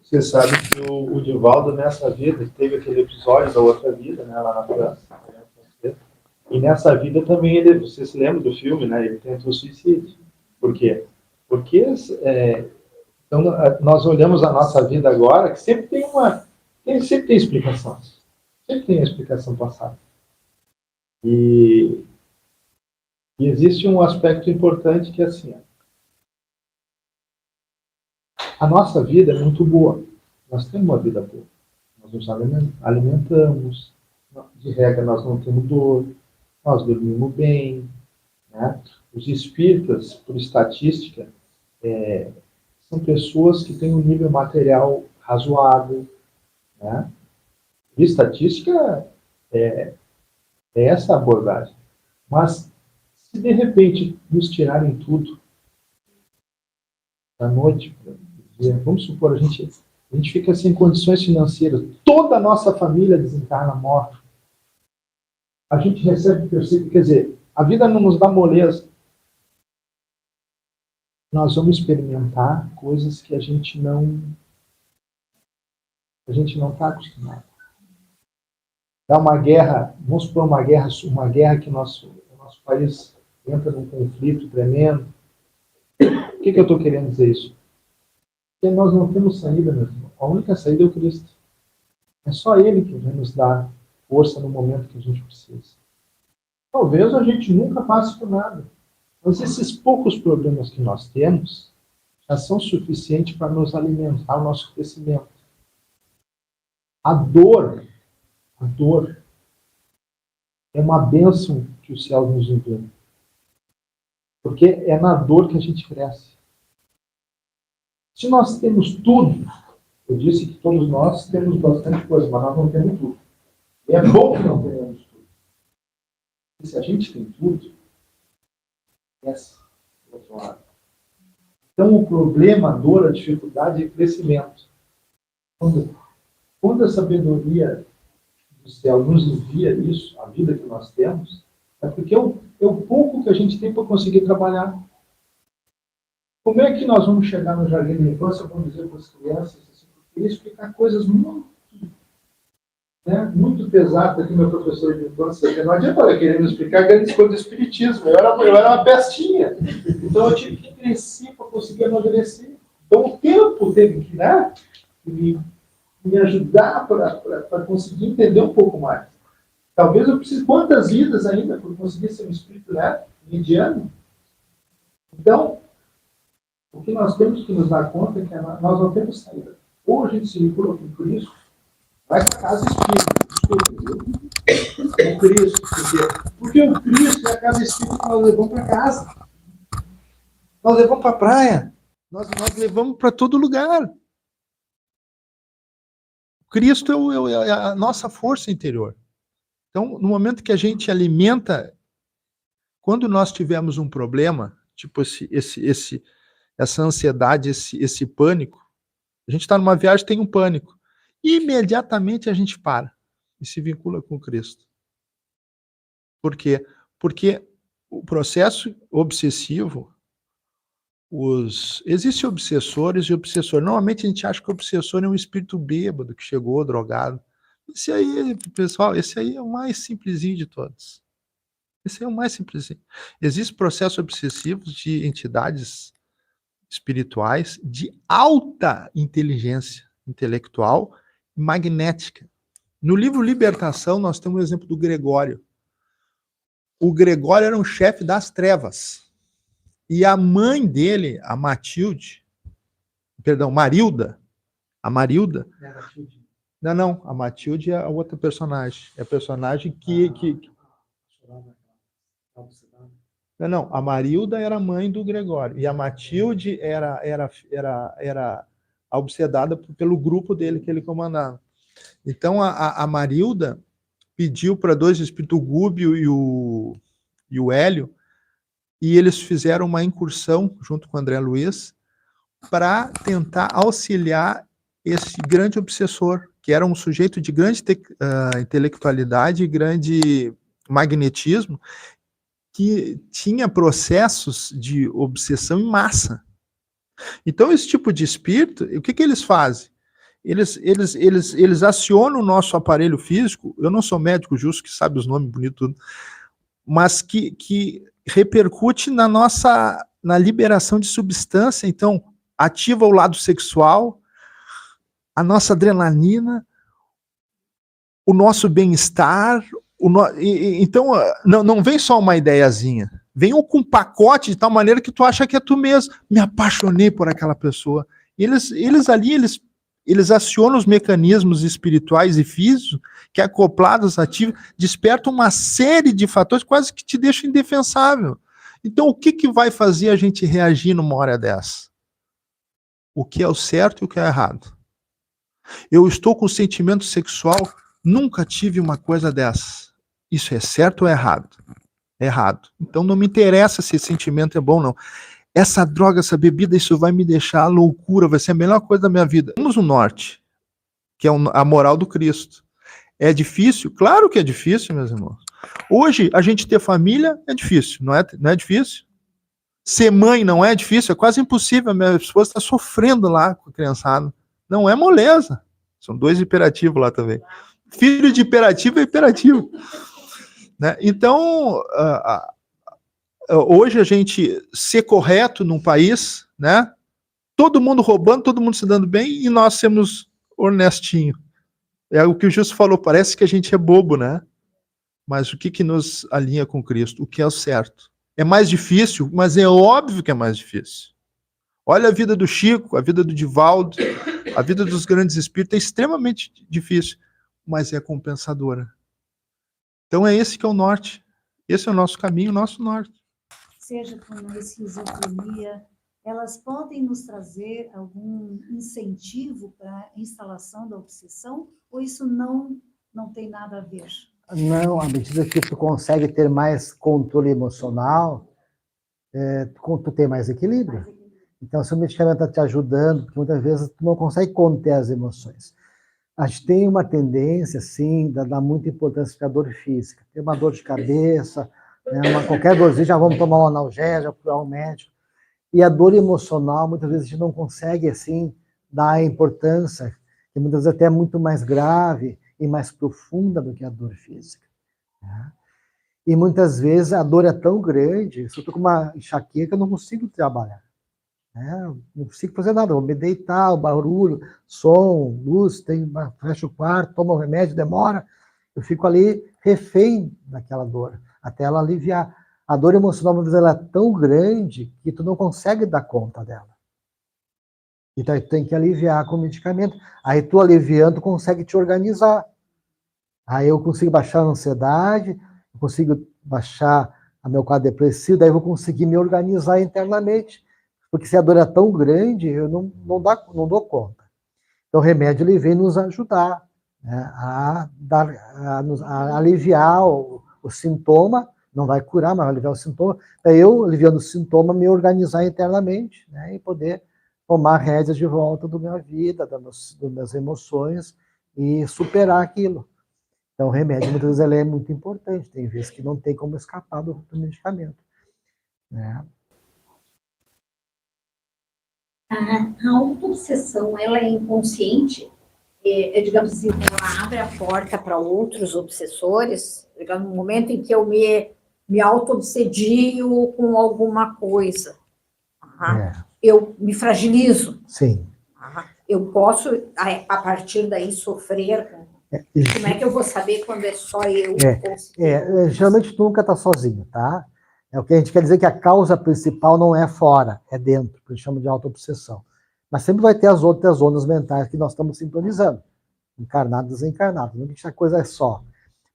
D: Você sabe que o Divaldo, nessa vida, teve aquele episódio da outra vida, né, lá na França. E nessa vida também, você se lembra do filme, né, ele tentou suicídio. Por quê? Porque então, nós olhamos a nossa vida agora, que sempre tem explicação. Sempre tem a explicação passada. E existe um aspecto importante que é assim, a nossa vida é muito boa. Nós temos uma vida boa. Nós nos alimentamos, de regra nós não temos dor, nós dormimos bem, né? Os espíritas, por estatística, são pessoas que têm um nível material razoável, né? De estatística é essa abordagem. Mas, se de repente nos tirarem tudo da noite, vamos supor, a gente fica sem condições financeiras, toda a nossa família desencarna, morre. A gente recebe percebe, quer dizer, a vida não nos dá moleza. Nós vamos experimentar coisas que a gente não está acostumado. Dá uma guerra, vamos supor uma guerra que o nosso país entra num conflito tremendo. Por que eu estou querendo dizer isso? Porque nós não temos saída, meu irmão. A única saída é o Cristo. É só Ele que vai nos dar força no momento que a gente precisa. Talvez a gente nunca passe por nada. Mas esses poucos problemas que nós temos já são suficientes para nos alimentar o nosso crescimento. A dor é uma bênção que o céu nos envia. Porque é na dor que a gente cresce. Se nós temos tudo, eu disse que todos nós temos bastante coisa, mas nós não temos tudo. E é bom que não tenhamos tudo. E se a gente tem tudo, esquece do outro lado. Então o problema, a dor, a dificuldade é crescimento. Quando a sabedoria do céu nos envia isso, a vida que nós temos, é porque é o pouco que a gente tem para conseguir trabalhar. Como é que nós vamos chegar no jardim da infância, vamos dizer para as crianças, assim, eu queria explicar coisas muito né, muito pesado, que meu professor de infância, não adianta eu querer me explicar grandes coisas do espiritismo, eu era uma pestinha, então eu tive que crescer para conseguir amadurecer. Então o tempo teve que, né, me ajudar para conseguir entender um pouco mais. Talvez eu precise quantas vidas ainda para conseguir ser um espírito, né, mediano. Então, o que nós temos que nos dar conta é que nós não temos saída. Ou a gente se vincula com Cristo, vai para casa espírita, com Cristo. Porque o Cristo é a casa espírita que nós levamos para casa. Nós levamos para a praia. Nós levamos para todo lugar. Cristo é a nossa força interior. Então, no momento que a gente alimenta, quando nós tivermos um problema, tipo essa ansiedade, esse pânico, a gente está numa viagem, tem um pânico, imediatamente a gente para e se vincula com Cristo. Por quê? Porque o processo obsessivo, existem obsessores e obsessores. Normalmente a gente acha que o obsessor é um espírito bêbado que chegou, drogado. Esse aí, pessoal, esse aí é o mais simplesinho de todos. Esse é o mais simplesinho. Existem processos obsessivos de entidades espirituais de alta inteligência intelectual e magnética. No livro Libertação, nós temos o exemplo do Gregório. O Gregório era um chefe das trevas. E a mãe dele, a Marilda, Não, a Matilde é a outra personagem. É a personagem que... Não, a Marilda era a mãe do Gregório. E a Matilde era a obsedada pelo grupo dele que ele comandava. Então, a Marilda pediu para dois espíritos, o Gúbio e o Hélio, e eles fizeram uma incursão, junto com o André Luiz, para tentar auxiliar esse grande obsessor, que era um sujeito de grande intelectualidade e grande magnetismo, que tinha processos de obsessão em massa. Então, esse tipo de espírito, o que eles fazem? Eles acionam o nosso aparelho físico, eu não sou médico justo, que sabe os nomes bonitos, tudo, mas que repercute na liberação de substância, então, ativa o lado sexual, a nossa adrenalina, o nosso bem-estar. Então, não vem só uma ideiazinha, vem com um pacote de tal maneira que tu acha que é tu mesmo. Me apaixonei por aquela pessoa. Eles acionam os mecanismos espirituais e físicos que, acoplados, ativam, despertam uma série de fatores quase que te deixam indefensável. Então, o que vai fazer a gente reagir numa hora dessa? O que é o certo e o que é errado? Eu estou com sentimento sexual, nunca tive uma coisa dessa. Isso é certo ou é errado? É errado. Então não me interessa se esse sentimento é bom ou não. Essa droga, essa bebida, isso vai me deixar loucura, vai ser a melhor coisa da minha vida. Vamos no norte, que é a moral do Cristo. É difícil? Claro que é difícil, meus irmãos. Hoje, a gente ter família é difícil, não é difícil? Ser mãe não é difícil, é quase impossível. A minha esposa está sofrendo lá com a criançada. Não é moleza. São dois imperativos lá também. Filho de imperativo é imperativo. Né? Então, hoje a gente ser correto num país, né? Todo mundo roubando, todo mundo se dando bem, e nós sermos honestinhos. É o que o Justo falou, parece que a gente é bobo, né? Mas o que nos alinha com Cristo? O que é o certo? É mais difícil, mas é óbvio que é mais difícil. Olha a vida do Chico, a vida do Divaldo, a vida dos grandes espíritos, é extremamente difícil, mas é compensadora. Então é esse que é o norte. Esse é o nosso caminho, o nosso norte.
C: Seja com uma esquizofrenia, elas podem nos trazer algum incentivo para a instalação da obsessão, ou isso não tem nada a ver?
B: Não, à medida que tu consegue ter mais controle emocional, tu tem mais equilíbrio. Então, se o medicamento está te ajudando, porque muitas vezes tu não consegue conter as emoções. A gente tem uma tendência, sim, de dar muita importância para a dor física. Tem uma dor de cabeça, né, qualquer dorzinha, já vamos tomar um analgésico, já procurar um médico. E a dor emocional, muitas vezes a gente não consegue, assim, dar a importância, que muitas vezes até é muito mais grave, e mais profunda do que a dor física. Né? E muitas vezes a dor é tão grande, se eu estou com uma enxaqueca, eu não consigo trabalhar. Né? Não consigo fazer nada, vou me deitar, o barulho, som, luz, fecha o quarto, toma o remédio, demora. Eu fico ali refém daquela dor, até ela aliviar. A dor emocional, muitas vezes, ela é tão grande que tu não consegue dar conta dela. Então, tem que aliviar com o medicamento. Aí, tu aliviando, tu consegue te organizar. Aí, eu consigo baixar a ansiedade, eu consigo baixar o meu quadro depressivo, daí eu vou conseguir me organizar internamente. Porque se a dor é tão grande, eu não dou conta. Então, o remédio ele vem nos ajudar, né, a aliviar o sintoma, não vai curar, mas vai aliviar o sintoma. Daí eu, aliviando o sintoma, me organizar internamente, né, e poder tomar rédeas de volta da minha vida, das minhas emoções e superar aquilo. Então, o remédio, muitas vezes, ele é muito importante. Tem vezes que não tem como escapar do medicamento. Né?
E: A autoobsessão, ela é inconsciente? Digamos assim, ela abre a porta para outros obsessores? Digamos, no momento em que eu me auto-obsedio com alguma coisa. Eu me fragilizo.
B: Sim.
E: Eu posso, a partir daí, sofrer. Como é que eu vou saber quando é só eu?
B: Geralmente tu nunca está sozinho, tá? É o que a gente quer dizer que a causa principal não é fora, é dentro, que a gente chama de autoobsessão. Mas sempre vai ter as outras zonas mentais que nós estamos sintonizando, encarnado e desencarnado. Não é que a coisa é só.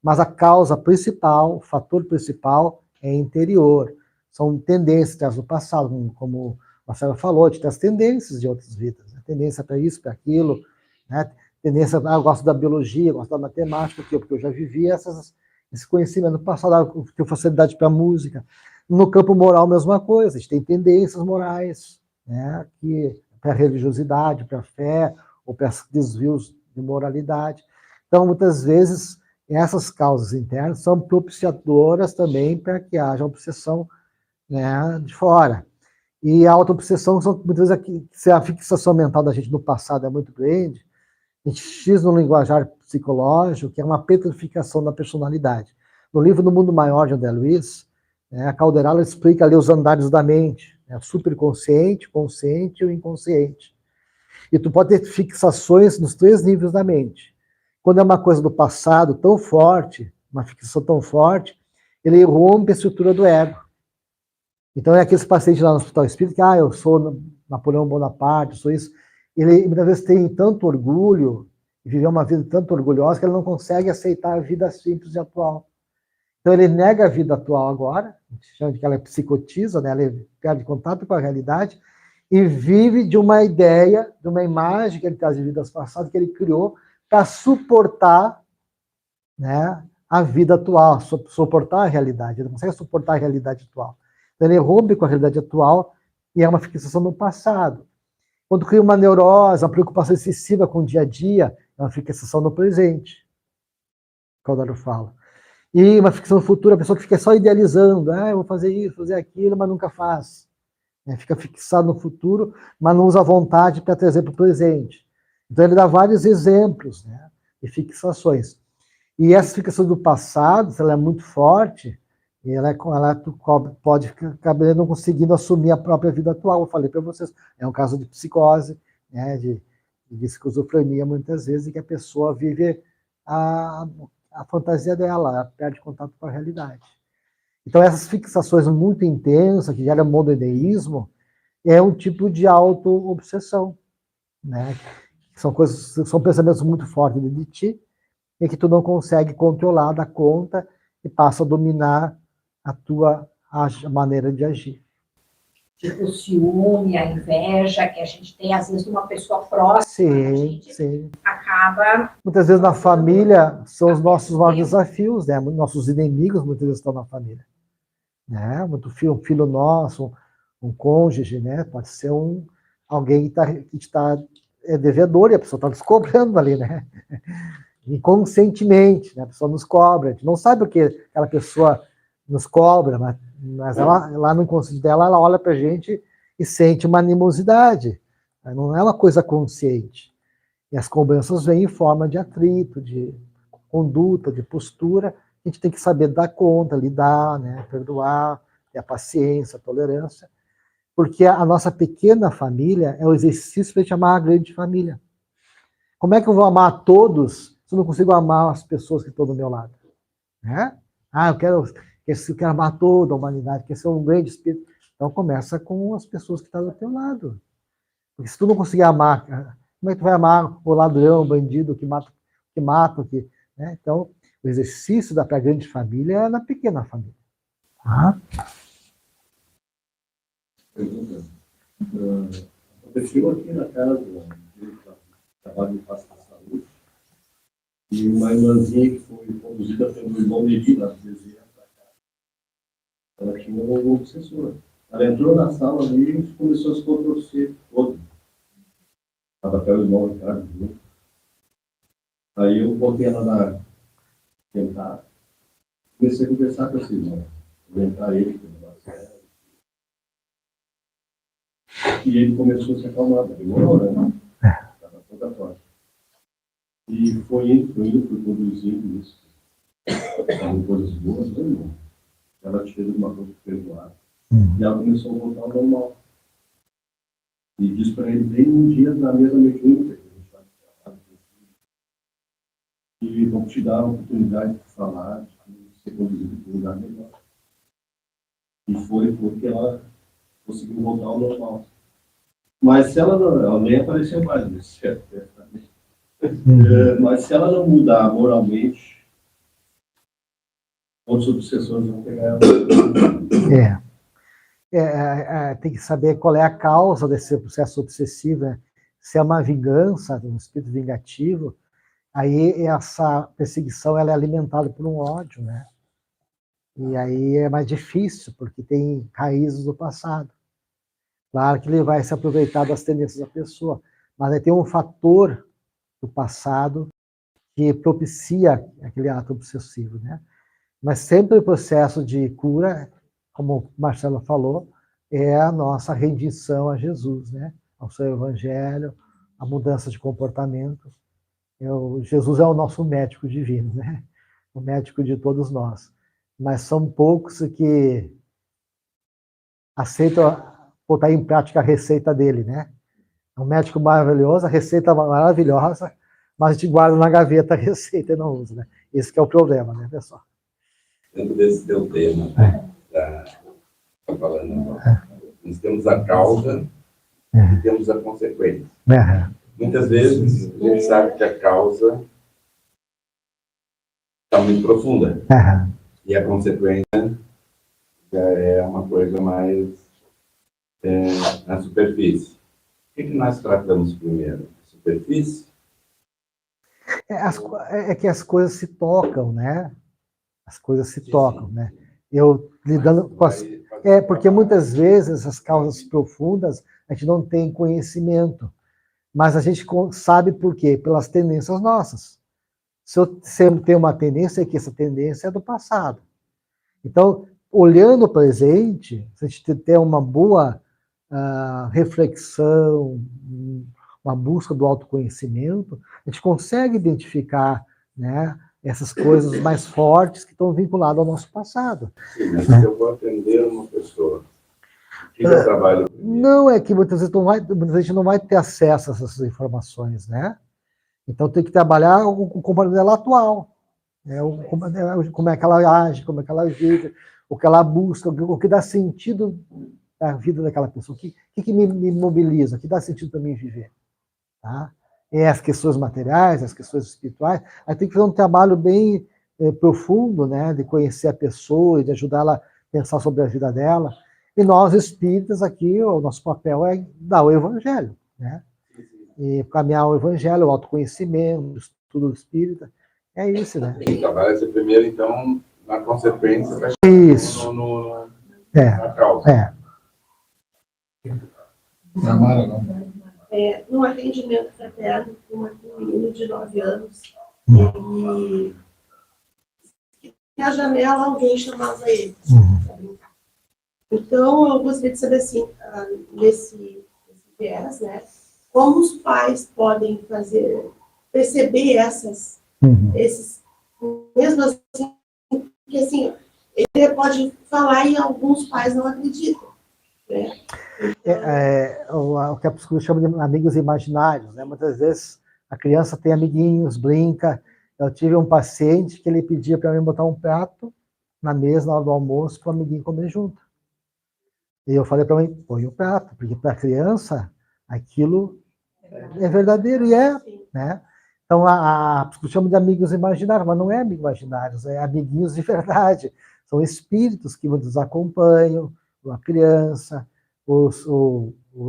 B: Mas a causa principal, o fator principal é interior. São tendências que do passado, como o Marcelo falou, de ter as tendências de outras vidas. Né? Tendência para isso, para aquilo. Né? Tendência, eu gosto da biologia, eu gosto da matemática, porque eu já vivi esse conhecimento no passado, eu tenho facilidade para música. No campo moral, mesma coisa, a gente tem tendências morais, né? Para a religiosidade, para a fé, ou para desvios de moralidade. Então, muitas vezes, essas causas internas são propiciadoras também para que haja obsessão, né, de fora. E a auto-obsessão, muitas vezes, se a fixação mental da gente no passado é muito grande, a gente diz no linguajar psicológico que é uma petrificação da personalidade. No livro Do Mundo Maior, de André Luiz, a Calderala explica ali os andares da mente, superconsciente, consciente e o inconsciente. E tu pode ter fixações nos 3 níveis da mente. Quando é uma coisa do passado tão forte, uma fixação tão forte, ele rompe a estrutura do ego. Então é aqueles pacientes lá no Hospital Espírita que, eu sou Napoleão Bonaparte, sou isso. Ele muitas vezes tem tanto orgulho, e viveu uma vida tanto orgulhosa, que ele não consegue aceitar a vida simples e atual. Então ele nega a vida atual agora, a gente chama de que ela psicotiza, né? Ela perde contato com a realidade, e vive de uma ideia, de uma imagem que ele traz de vidas passadas, que ele criou para suportar, né, a vida atual, suportar a realidade. Ele não consegue suportar a realidade atual. Então ele rompe com a realidade atual e é uma fixação no passado. Quando cria uma neurose, uma preocupação excessiva com o dia a dia, é uma fixação no presente. Calderaro fala. E uma fixação futura, a pessoa que fica só idealizando, eu vou fazer isso, fazer aquilo, mas nunca faz. Fica fixado no futuro, mas não usa a vontade para trazer para o presente. Então ele dá vários exemplos, né, de fixações. E essa fixação do passado, se ela é muito forte, ela pode acabar não conseguindo assumir a própria vida atual. Eu falei para vocês, é um caso de psicose, né, de esquizofrenia muitas vezes, em que a pessoa vive a fantasia dela, ela perde contato com a realidade. Então essas fixações muito intensas, que geram monoideísmo, é um tipo de auto-obsessão, né? São pensamentos muito fortes de ti, e que tu não consegue controlar, dar conta, e passa a dominar a tua maneira de agir.
E: Tipo o ciúme, a inveja, que a gente tem, às vezes, de uma pessoa próxima, a gente acaba...
B: Muitas vezes na família são os nossos maiores desafios, né? Nossos inimigos muitas vezes estão na família. Né? Um filho nosso, um cônjuge, né? Pode ser alguém que está devedor e a pessoa está nos cobrando ali, né? Inconscientemente, né? A pessoa nos cobra. A gente não sabe o que aquela pessoa nos cobra, mas ela, lá no inconsciente dela, ela olha para a gente e sente uma animosidade. Não é uma coisa consciente. E as cobranças vêm em forma de atrito, de conduta, de postura, a gente tem que saber dar conta, lidar, né? Perdoar, ter a paciência, a tolerância, porque a nossa pequena família é o exercício para a gente amar a grande família. Como é que eu vou amar a todos se eu não consigo amar as pessoas que estão do meu lado? Né? Eu quero amar toda a humanidade, quero ser um grande espírito. Então começa com as pessoas que estão do teu lado. Porque se tu não conseguir amar, como é que tu vai amar o ladrão, o bandido que mata, né? Então, o exercício para a grande família é na pequena família.
F: Pergunta. Aconteceu aqui na casa do trabalho de pasta da saúde e uma irmãzinha que foi conduzida pelo irmão Levi, lá de Bezerra, para cá. Ela tinha uma obsessora. Ela entrou na sala ali e começou a se contorcer todo. Estava até o irmão Ricardo junto. Aí eu botei ela na sentada, comecei a conversar com esse irmão, orientar ele que não dá certo. E ele começou a se acalmar, demorou, né? Estava toda forte. E foi conduzindo isso. Estavam coisas boas, né, irmão? Ela tinha uma coisa perdoada. E ela começou a voltar ao normal. E disse para ele, bem um dia na mesa mediúnica, que a gente vai trabalhar, e vão te dar a oportunidade de falar, de ser conduzido para um lugar melhor. E foi porque ela conseguiu voltar ao normal. Mas se ela nem apareceu mais nesse certo, mas se ela não mudar moralmente, outros obsessores vão pegar ela.
B: Tem que saber qual é a causa desse processo obsessivo, né? Se é uma vingança, um espírito vingativo, aí essa perseguição ela é alimentada por um ódio, né? E aí é mais difícil, porque tem raízes do passado. Claro que ele vai se aproveitar das tendências da pessoa, mas aí tem um fator do passado que propicia aquele ato obsessivo, né? Mas sempre o processo de cura, como o Marcelo falou, é a nossa rendição a Jesus, né? Ao seu evangelho, a mudança de comportamento. Jesus é o nosso médico divino, né? O médico de todos nós. Mas são poucos que aceitam botar em prática a receita dele, né? É um médico maravilhoso, a receita maravilhosa, mas a gente guarda na gaveta a receita e não usa, né? Esse que é o problema, né, pessoal?
G: Dentro desse teu tema, tá falando, nós temos a causa e temos a consequência. Muitas vezes a gente sabe que a causa está muito profunda e a consequência já é uma coisa mais na superfície. O que nós tratamos primeiro? A superfície?
B: É que as coisas se tocam, né? As coisas se tocam, né? Eu lidando com as... porque muitas vezes as causas profundas a gente não tem conhecimento, mas a gente sabe por quê? Pelas tendências nossas. Se eu sempre tenho uma tendência, é que essa tendência é do passado. Então, olhando o presente, se a gente ter uma boa reflexão, uma busca do autoconhecimento, a gente consegue identificar, né, essas coisas mais fortes que estão vinculadas ao nosso passado.
G: Sim, mas se eu vou atender uma pessoa, o que eu trabalho?
B: Não, é que muitas vezes a gente não vai ter acesso a essas informações, né? Então tem que trabalhar com o comportamento dela atual, né? Como é que ela age, como é que ela vive, o que ela busca, o que dá sentido à vida daquela pessoa, o que me mobiliza, o que dá sentido para mim viver, tá? É as questões materiais, as questões espirituais, aí tem que fazer um trabalho bem profundo, né, de conhecer a pessoa e de ajudar ela a pensar sobre a vida dela. E nós, espíritas, aqui, o nosso papel é dar o evangelho, né? E caminhar o evangelho, o autoconhecimento, o estudo espírita, é isso, né?
G: O trabalho é ser primeiro, então, na consequência, vai
B: isso.
G: Na causa.
A: Samara, não?
H: No atendimento fraterno com um menino de 9 anos, e na janela alguém chamava ele. Então, eu gostaria de saber, assim, nesse viés, né, como os pais podem perceber esses mesmo assim, porque assim, ele pode falar e alguns pais não acreditam, né?
B: O que a psicologia chama de amigos imaginários, né? Muitas vezes a criança tem amiguinhos, brinca. Eu tive um paciente que ele pedia para mim botar um prato na mesa na hora do almoço para o amiguinho comer junto. E eu falei para mim, põe o prato, porque para a criança aquilo é verdadeiro e é, né? Então a psicologia chama de amigos imaginários, mas não é amigos imaginários, é amiguinhos de verdade. São espíritos que nos acompanham, a criança,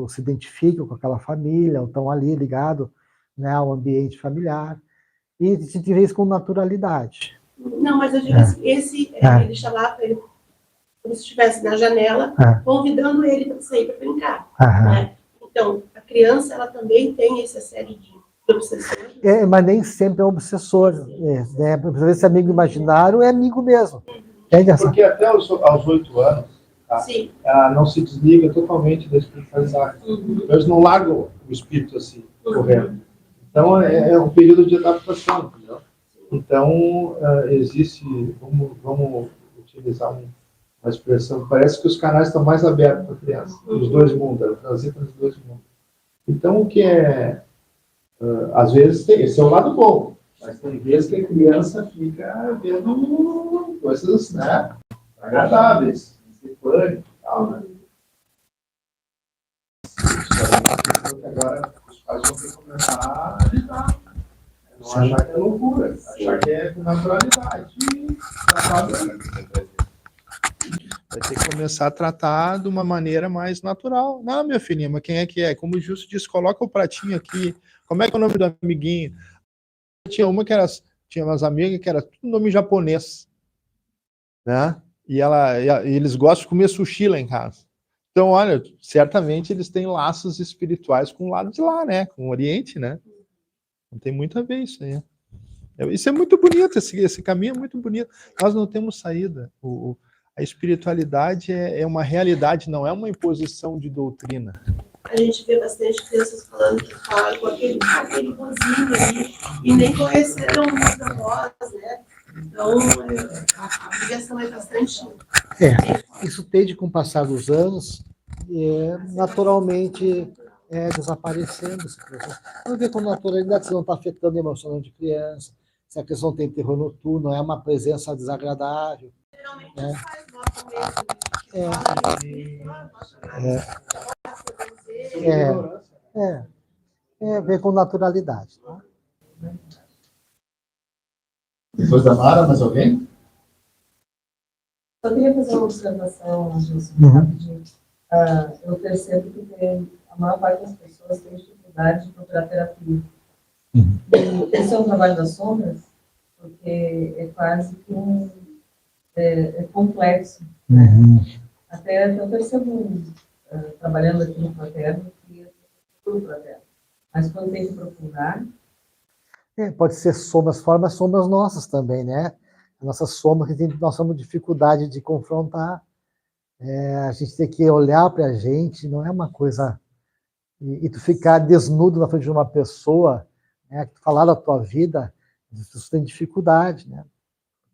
B: se identificam com aquela família, ou estão ali ligados, né, ao ambiente familiar, e se vê isso com naturalidade.
H: Não, mas eu digo assim, ele chamava ele como se estivesse na janela, convidando ele para sair para brincar. Né? Então, a criança, ela também tem esse assédio de obsessores.
B: Mas nem sempre é um obsessor. Né? Esse amigo imaginário é amigo mesmo.
D: Porque até aos 8 anos, ela não se desliga totalmente da espiritualidade. Eles não largam o espírito assim, correndo. Então, é um período de adaptação. Entendeu? Então, existe, vamos utilizar uma expressão, parece que os canais estão mais abertos para a criança, os dois mundos, ela transita nos dois mundos. Então, o que às vezes, esse é o lado bom, mas tem vezes que a criança fica vendo coisas, né, agradáveis, pânico e tal, né? Agora, os pais vão ter que começar a lidar. Não achar que é loucura, achar que é naturalidade. Vai ter que começar a tratar de uma maneira mais natural. Não, minha filhinha, mas quem é que é? Como o Justo disse, coloca o pratinho aqui. Como é que é o nome do amiguinho? Tinha umas amigas que era tudo nome japonês. Né? E eles gostam de comer sushi lá em casa. Então, olha, certamente eles têm laços espirituais com o lado de lá, né? Com o Oriente, né? Não tem muito a ver isso aí. Isso é muito bonito, esse caminho é muito bonito. Nós não temos saída. A espiritualidade é uma realidade, não é uma imposição de doutrina.
H: A gente vê bastante crianças falando que falam com aquele vozinho ali e nem conheceram muita voz, né? Então, a ligação é bastante...
B: Isso tende, com o passar dos anos, naturalmente desaparecendo. Vamos ver com naturalidade se não está afetando emocionalmente de criança, se a questão tem terror noturno, não é uma presença desagradável.
H: Geralmente os pais gostam mesmo.
B: Ver com naturalidade. Tá?
A: Depois da Mara, mais alguém?
I: Eu queria fazer uma observação, Gilson, rapidinho. Eu percebo que a maior parte das pessoas tem dificuldade de procurar terapia. E esse é um trabalho das sombras, porque é quase que é complexo. Até eu percebo, trabalhando aqui no fraterno, que é tudo fraterno. Mas quando tem que aprofundar...
B: Pode ser sombras fora, mas sombras nossas também, né? A nossa sombra que nós temos dificuldade de confrontar. A gente tem que olhar para a gente, não é uma coisa... E tu ficar desnudo na frente de uma pessoa, né, que tu falar da tua vida, tu tem dificuldade, né?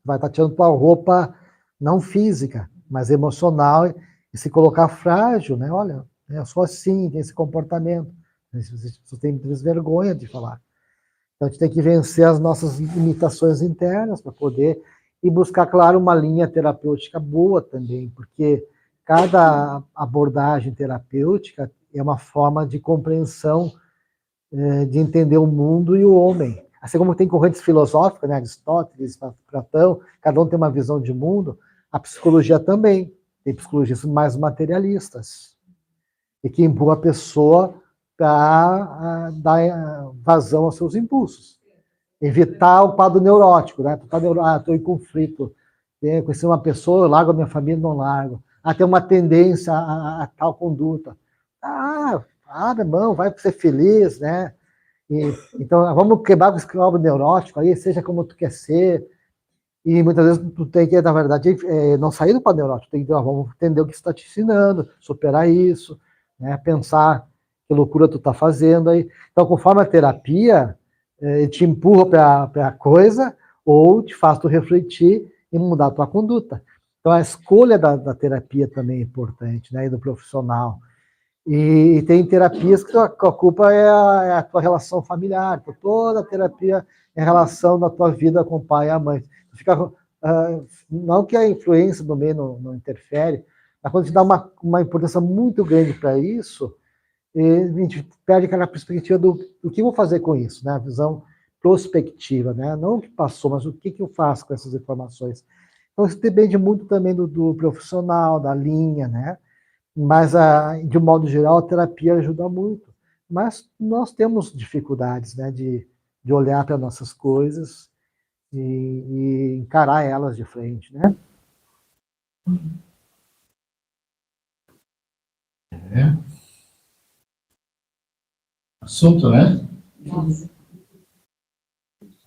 B: Vai estar tirando tua roupa, não física, mas emocional, e se colocar frágil, né? Olha, eu sou assim, tem esse comportamento. Você tem muitas vezes vergonha de falar. Então, a gente tem que vencer as nossas limitações internas para poder e buscar, claro, uma linha terapêutica boa também, porque cada abordagem terapêutica é uma forma de compreensão, de entender o mundo e o homem. Assim como tem correntes filosóficas, né, Aristóteles, Platão, cada um tem uma visão de mundo, a psicologia também. Tem psicologistas mais materialistas, e que empurra a pessoa para dar vazão aos seus impulsos. Evitar o quadro neurótico, né? Estou em conflito, conheci uma pessoa, eu largo a minha família, não largo. Tem uma tendência a tal conduta. Irmão, vai ser feliz, né? Então, vamos quebrar com esse quadro neurótico aí, seja como tu quer ser. E muitas vezes tu tem que, na verdade, não sair do quadro neurótico, tem que vamos entender o que você está te ensinando, superar isso, né? Pensar que loucura tu está fazendo aí. Então, conforme a terapia te empurra para a coisa, ou te faz tu refletir e mudar a tua conduta. Então, a escolha da terapia também é importante, né, e do profissional. E tem terapias que a culpa é a tua relação familiar. Então, toda a terapia é a relação da tua vida com o pai e a mãe. Fica, não que a influência do meio não interfere, mas quando a gente dá uma importância muito grande para isso, a gente perde aquela perspectiva do que eu vou fazer com isso, né? A visão prospectiva, né? Não o que passou, mas o que eu faço com essas informações. Então, isso depende muito também do profissional, da linha, né? Mas, de um modo geral, a terapia ajuda muito. Mas nós temos dificuldades, né, de olhar para nossas coisas e encarar elas de frente, né?
A: Assunto, né?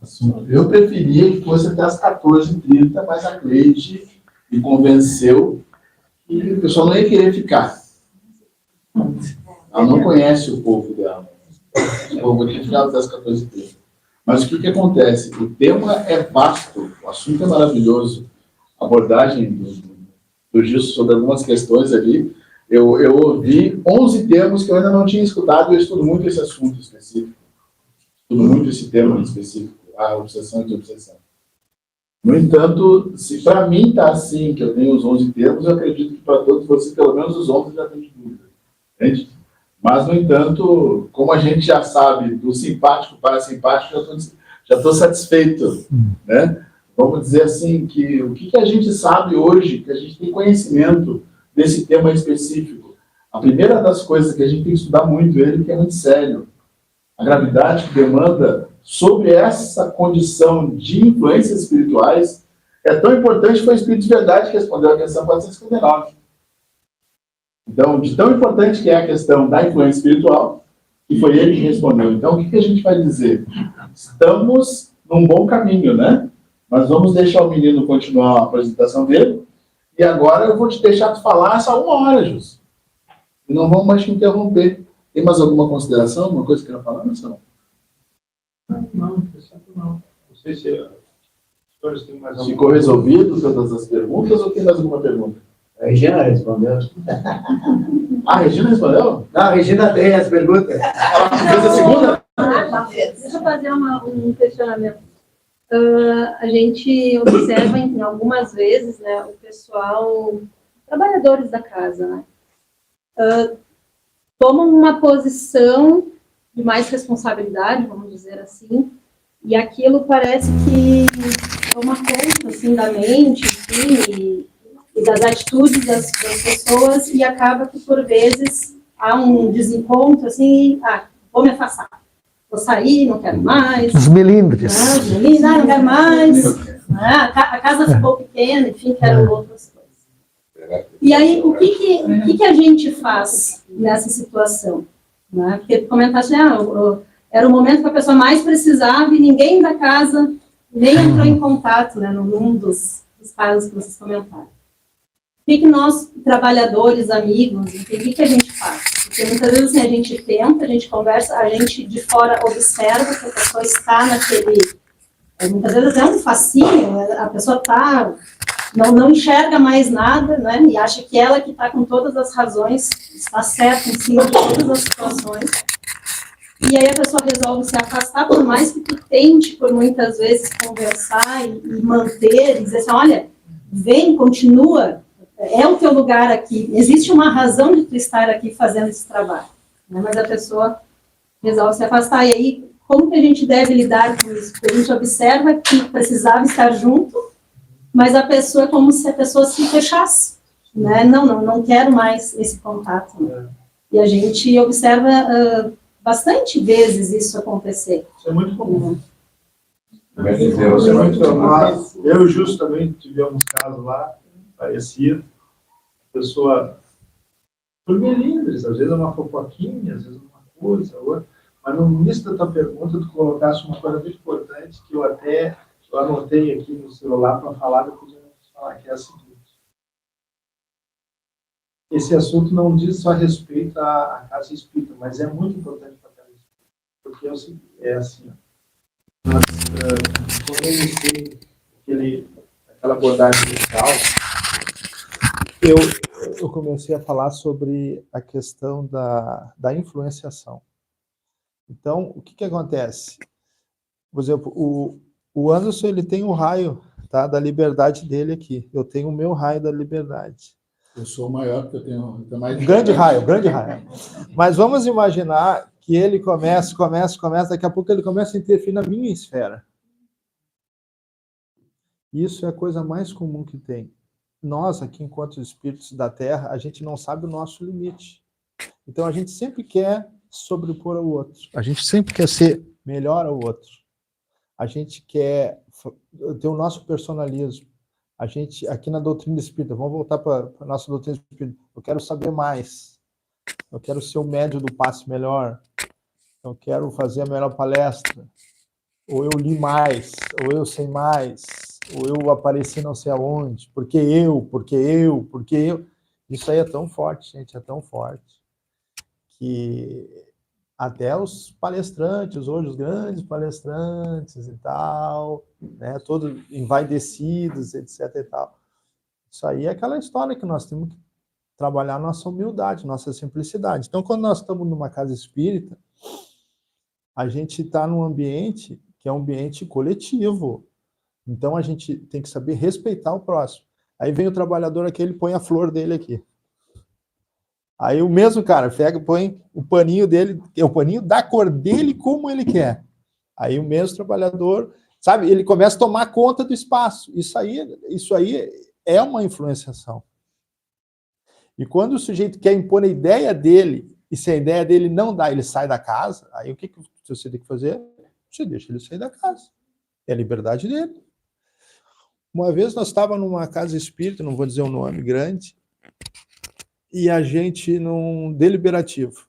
A: Assunto. Eu preferia que fosse até as 14h30, mas a Cleide me convenceu que o pessoal não ia querer ficar. Ela não conhece o povo dela. Eu vou ter que ficar até as 14h30. Mas o que acontece? O tema é vasto, o assunto é maravilhoso. A abordagem do Gilson sobre algumas questões ali, eu ouvi 11 termos que eu ainda não tinha escutado e eu estudo muito esse assunto específico. Estudo muito esse tema específico, a obsessão e desobsessão. No entanto, se para mim está assim, que eu tenho os 11 termos, eu acredito que para todos vocês, pelo menos os 11 já têm dúvida. Entende? Mas, no entanto, como a gente já sabe do simpático para simpático, já estou satisfeito. Né? Vamos dizer assim, que o que a gente sabe hoje, que a gente tem conhecimento desse tema específico. A primeira das coisas que a gente tem que estudar muito ele, que é muito sério. A gravidade que demanda sobre essa condição de influências espirituais é tão importante que foi o Espírito de Verdade que respondeu a questão 459. Então, de tão importante que é a questão da influência espiritual, que foi ele que respondeu. Então, o que a gente vai dizer? Estamos num bom caminho, né? Mas vamos deixar o menino continuar a apresentação dele, e agora eu vou te deixar tu falar só 1 hora, Jus. E não vamos mais te interromper. Tem mais alguma consideração, alguma coisa que queira falar, não?
D: Não. Não sei se os senhores têm mais alguma.
A: Ficou resolvido todas as perguntas ou tem mais alguma pergunta?
J: A Regina respondeu.
A: A Regina respondeu?
J: Não, a Regina tem as perguntas.
A: Ela fez a segunda?
K: Deixa eu fazer um questionamento. A gente observa, em algumas vezes, né, o pessoal, trabalhadores da casa, né, tomam uma posição de mais responsabilidade, vamos dizer assim, e aquilo parece que toma conta, assim, da mente, enfim, e das atitudes das pessoas, e acaba que, por vezes, há um desencontro, assim, vou me afastar, vou sair, não quero mais.
B: Os melindres.
K: Não quero mais. A casa ficou pequena, enfim, quero outras coisas. E aí, o que a gente faz nessa situação? Né? Porque tu comentaste, era o momento que a pessoa mais precisava e ninguém da casa nem entrou em contato, né, num dos casos que vocês comentaram. O que nós, trabalhadores, amigos, o que a gente faz? Porque muitas vezes assim, a gente tenta, a gente conversa, a gente de fora observa que a pessoa está naquele... Muitas vezes é um fascínio, a pessoa não enxerga mais nada, né? E acha que ela que está com todas as razões, está certa em cima de todas as situações. E aí a pessoa resolve se afastar, por mais que tu tente, por muitas vezes, conversar e manter, e dizer assim, olha, vem, continua, é o teu lugar aqui, existe uma razão de tu estar aqui fazendo esse trabalho, né? Mas a pessoa resolve se afastar. E aí, como que a gente deve lidar com isso? Porque a gente observa que precisava estar junto, mas a pessoa é como se a pessoa se fechasse, né? Não quero mais esse contato. Né? E a gente observa bastante vezes isso acontecer.
D: Isso é muito comum.
G: Nós,
D: eu e o Justo também tivemos casos lá, parecido. A pessoa, por melindres, às vezes é uma fofoquinha, às vezes uma coisa, outra. Mas no início da tua pergunta, tu colocaste uma coisa muito importante que eu anotei aqui no celular para falar, depois eu vou falar, que é a seguinte. Esse assunto não diz só respeito à casa espírita, mas é muito importante para a casa espírita. Porque é assim, Mas, quando eu iniciei aquela abordagem inicial, eu comecei a falar sobre a questão da influenciação. Então, o que acontece? Por exemplo, o Anderson, ele tem o raio, tá, da liberdade dele aqui. Eu tenho o meu raio da liberdade.
A: Eu sou o maior, porque eu tenho mais...
D: Grande raio. Mas vamos imaginar que ele começa, daqui a pouco ele começa a interferir na minha esfera. Isso é a coisa mais comum que tem. Nós, aqui, enquanto espíritos da Terra, a gente não sabe o nosso limite. Então, a gente sempre quer sobrepor ao outro. A gente sempre quer ser melhor ao outro. A gente quer ter o nosso personalismo. A gente, aqui na doutrina espírita, vamos voltar para a nossa doutrina espírita, eu quero saber mais. Eu quero ser o médio do passe melhor. Eu quero fazer a melhor palestra. Ou eu li mais, ou eu sei mais, ou eu apareci não sei aonde, porque eu. Isso aí é tão forte, gente, é tão forte, que até os palestrantes, hoje os grandes palestrantes e tal, né, todos envaidecidos, etc e tal. Isso aí é aquela história que nós temos que trabalhar nossa humildade, nossa simplicidade. Então, quando nós estamos numa casa espírita, a gente está num ambiente que é um ambiente coletivo. Então, a gente tem que saber respeitar o próximo. Aí vem o trabalhador aqui, ele põe a flor dele aqui. Aí o mesmo cara pega, põe o paninho dele, é o paninho da cor dele como ele quer. Aí o mesmo trabalhador, sabe, ele começa a tomar conta do espaço. Isso aí é uma influenciação. E quando o sujeito quer impor a ideia dele, e se a ideia dele não dá, ele sai da casa, aí o que você tem que fazer? Você deixa ele sair da casa. É a liberdade dele. Uma vez nós estávamos numa casa espírita, não vou dizer um nome grande, e a gente num deliberativo.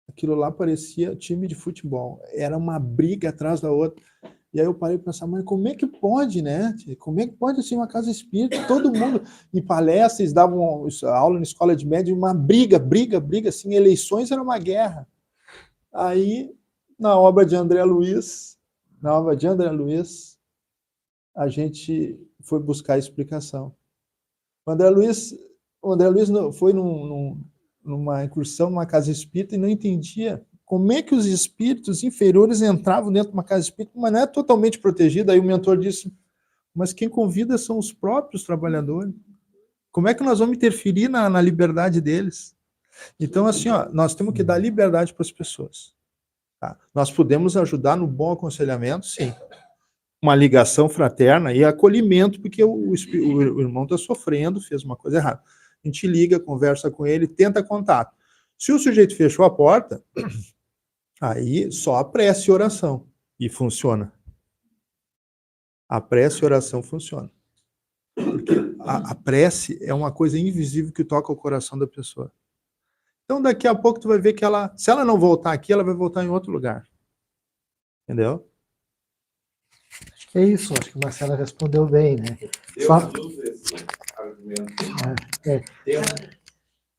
D: Aquilo lá parecia time de futebol. Era uma briga atrás da outra. E aí eu parei para pensar, mas como é que pode, né? Como é que pode ser uma casa espírita? Todo mundo, em palestras, davam aula na escola de média, uma briga, assim, eleições era uma guerra. Aí, na obra de André Luiz, a gente foi buscar a explicação. O André Luiz foi numa incursão numa casa espírita e não entendia como é que os espíritos inferiores entravam dentro de uma casa espírita, mas não é totalmente protegida. Aí o mentor disse, mas quem convida são os próprios trabalhadores. Como é que nós vamos interferir na liberdade deles? Então, assim, ó, nós temos que dar liberdade para as pessoas. Tá? Nós podemos ajudar no bom aconselhamento, sim. Uma ligação fraterna e acolhimento, porque o irmão está sofrendo, fez uma coisa errada. A gente liga, conversa com ele, tenta contato. Se o sujeito fechou a porta, aí só a prece e oração. E funciona. A prece e oração funciona. Porque a prece é uma coisa invisível que toca o coração da pessoa. Então, daqui a pouco, tu vai ver que ela, se ela não voltar aqui, ela vai voltar em outro lugar. Entendeu?
B: Acho que é isso. Acho que o Marcelo respondeu bem, né?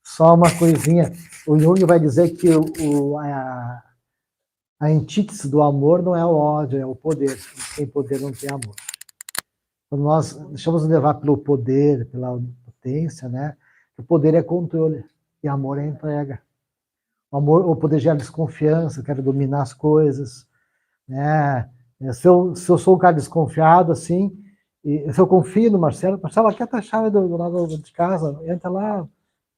B: Só uma coisinha. O Jung vai dizer que a antítese do amor não é o ódio, é o poder. Sem poder não tem amor. Quando nós deixamos nos levar pelo poder, pela potência, né? O poder é controle e amor é entrega. O poder gera desconfiança, eu quero dominar as coisas, né? Se eu sou um cara desconfiado, assim, e se eu confio no Marcelo, aqui tá a chave do lado de casa, entra lá,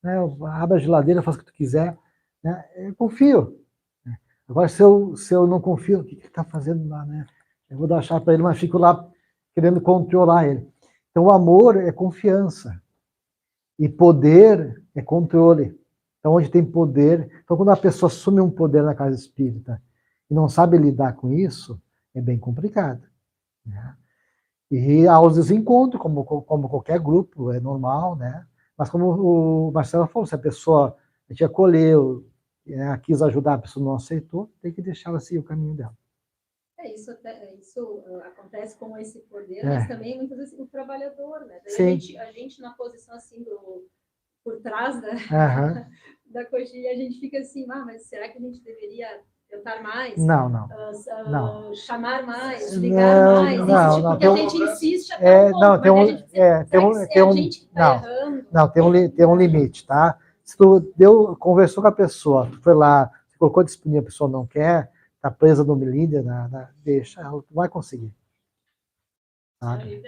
B: né, abre a geladeira, faz o que tu quiser, né? Eu confio. Agora, se eu não confio, o que ele está fazendo lá, né? Eu vou dar a chave para ele, mas fico lá querendo controlar ele. Então, o amor é confiança. E poder é controle. Então, onde tem poder... Então, quando a pessoa assume um poder na casa espírita e não sabe lidar com isso, é bem complicado. Né? E há os desencontros, como qualquer grupo, é normal, né? Mas como o Marcelo falou, se a pessoa a gente acolheu, quis ajudar, a pessoa não aceitou, tem que deixar ela seguir o caminho dela.
K: Isso acontece com esse poder, mas também muitas vezes o trabalhador, né? Daí a gente na posição assim por trás da coxinha, a gente fica assim, mas será que a gente deveria tentar mais,
B: Não.
K: chamar mais, ligar mais,
B: não,
K: porque a gente insiste até um pouco,
B: tem um limite, tá? Se tu conversou com a pessoa, tu foi lá, colocou disciplina, a pessoa não quer, tá presa no líder, deixa, ela não vai conseguir. Sabe?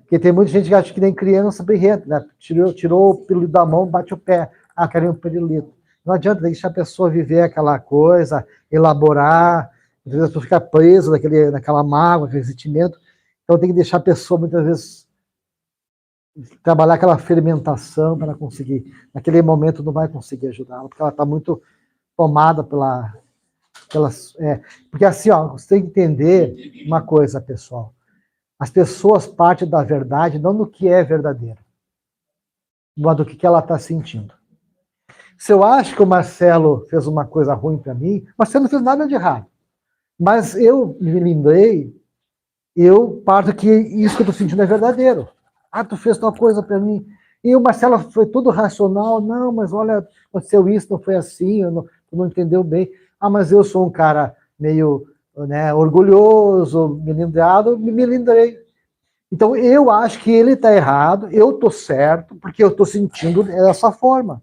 B: Porque tem muita gente que acha que nem criança berrenta, né? Tirou o pirulito da mão, bate o pé. Quero um pirulito. Não adianta deixar a pessoa viver aquela coisa, elaborar, às vezes a pessoa fica presa naquela mágoa, aquele sentimento. Então tem que deixar a pessoa, muitas vezes, trabalhar aquela fermentação para conseguir. Naquele momento não vai conseguir ajudá-la, porque ela está muito tomada porque assim, você tem que entender uma coisa, pessoal. As pessoas partem da verdade não do que é verdadeiro, mas do que ela está sentindo. Se eu acho que o Marcelo fez uma coisa ruim para mim, o Marcelo não fez nada de errado. Mas eu me lembrei, eu parto que isso que eu estou sentindo é verdadeiro. Tu fez tal coisa para mim. E o Marcelo foi tudo racional. Não, mas olha, aconteceu isso, não foi assim, tu não entendeu bem. Mas eu sou um cara meio orgulhoso, melindrado, me melindrei. Então eu acho que ele está errado, eu estou certo, porque eu estou sentindo dessa forma.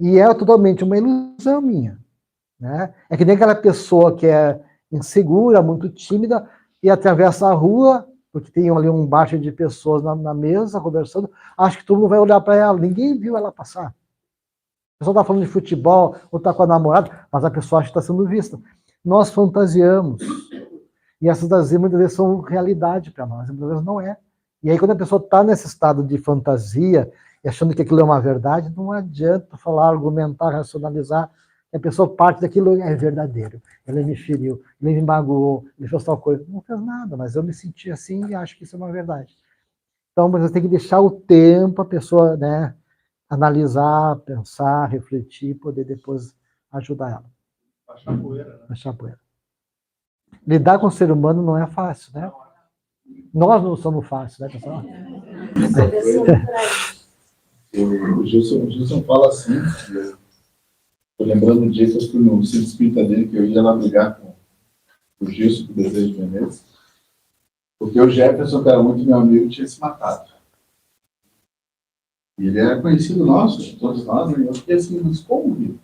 B: E é totalmente uma ilusão minha. Né? É que nem aquela pessoa que é insegura, muito tímida, e atravessa a rua, porque tem ali um baixo de pessoas na mesa, conversando, acho que todo mundo vai olhar para ela, ninguém viu ela passar. A pessoa está falando de futebol, ou está com a namorada, mas a pessoa acha que está sendo vista. Nós fantasiamos. E essas fantasias muitas vezes são realidade para nós, muitas vezes não é. E aí quando a pessoa está nesse estado de fantasia, e achando que aquilo é uma verdade, não adianta falar, argumentar, racionalizar. A pessoa parte daquilo é verdadeiro. Ele me feriu, ele me magoou, ele fez tal coisa. Não fez nada, mas eu me senti assim e acho que isso é uma verdade. Então, você tem que deixar o tempo, a pessoa, analisar, pensar, refletir, poder depois ajudar ela.
D: Baixar a poeira, né?
B: Baixar a poeira. Lidar com o ser humano não é fácil, né? Nós não somos fáceis, né, pessoal?
A: O Gilson fala assim, estou lembrando um dia que eu fui no centro espírita dele, que eu ia lá brigar com o Gilson, com o Desejo de Menezes, porque o Jefferson, que era muito meu amigo, tinha se matado. E ele era conhecido nosso, todos nós, e eu fiquei assim, mas como, Vitor?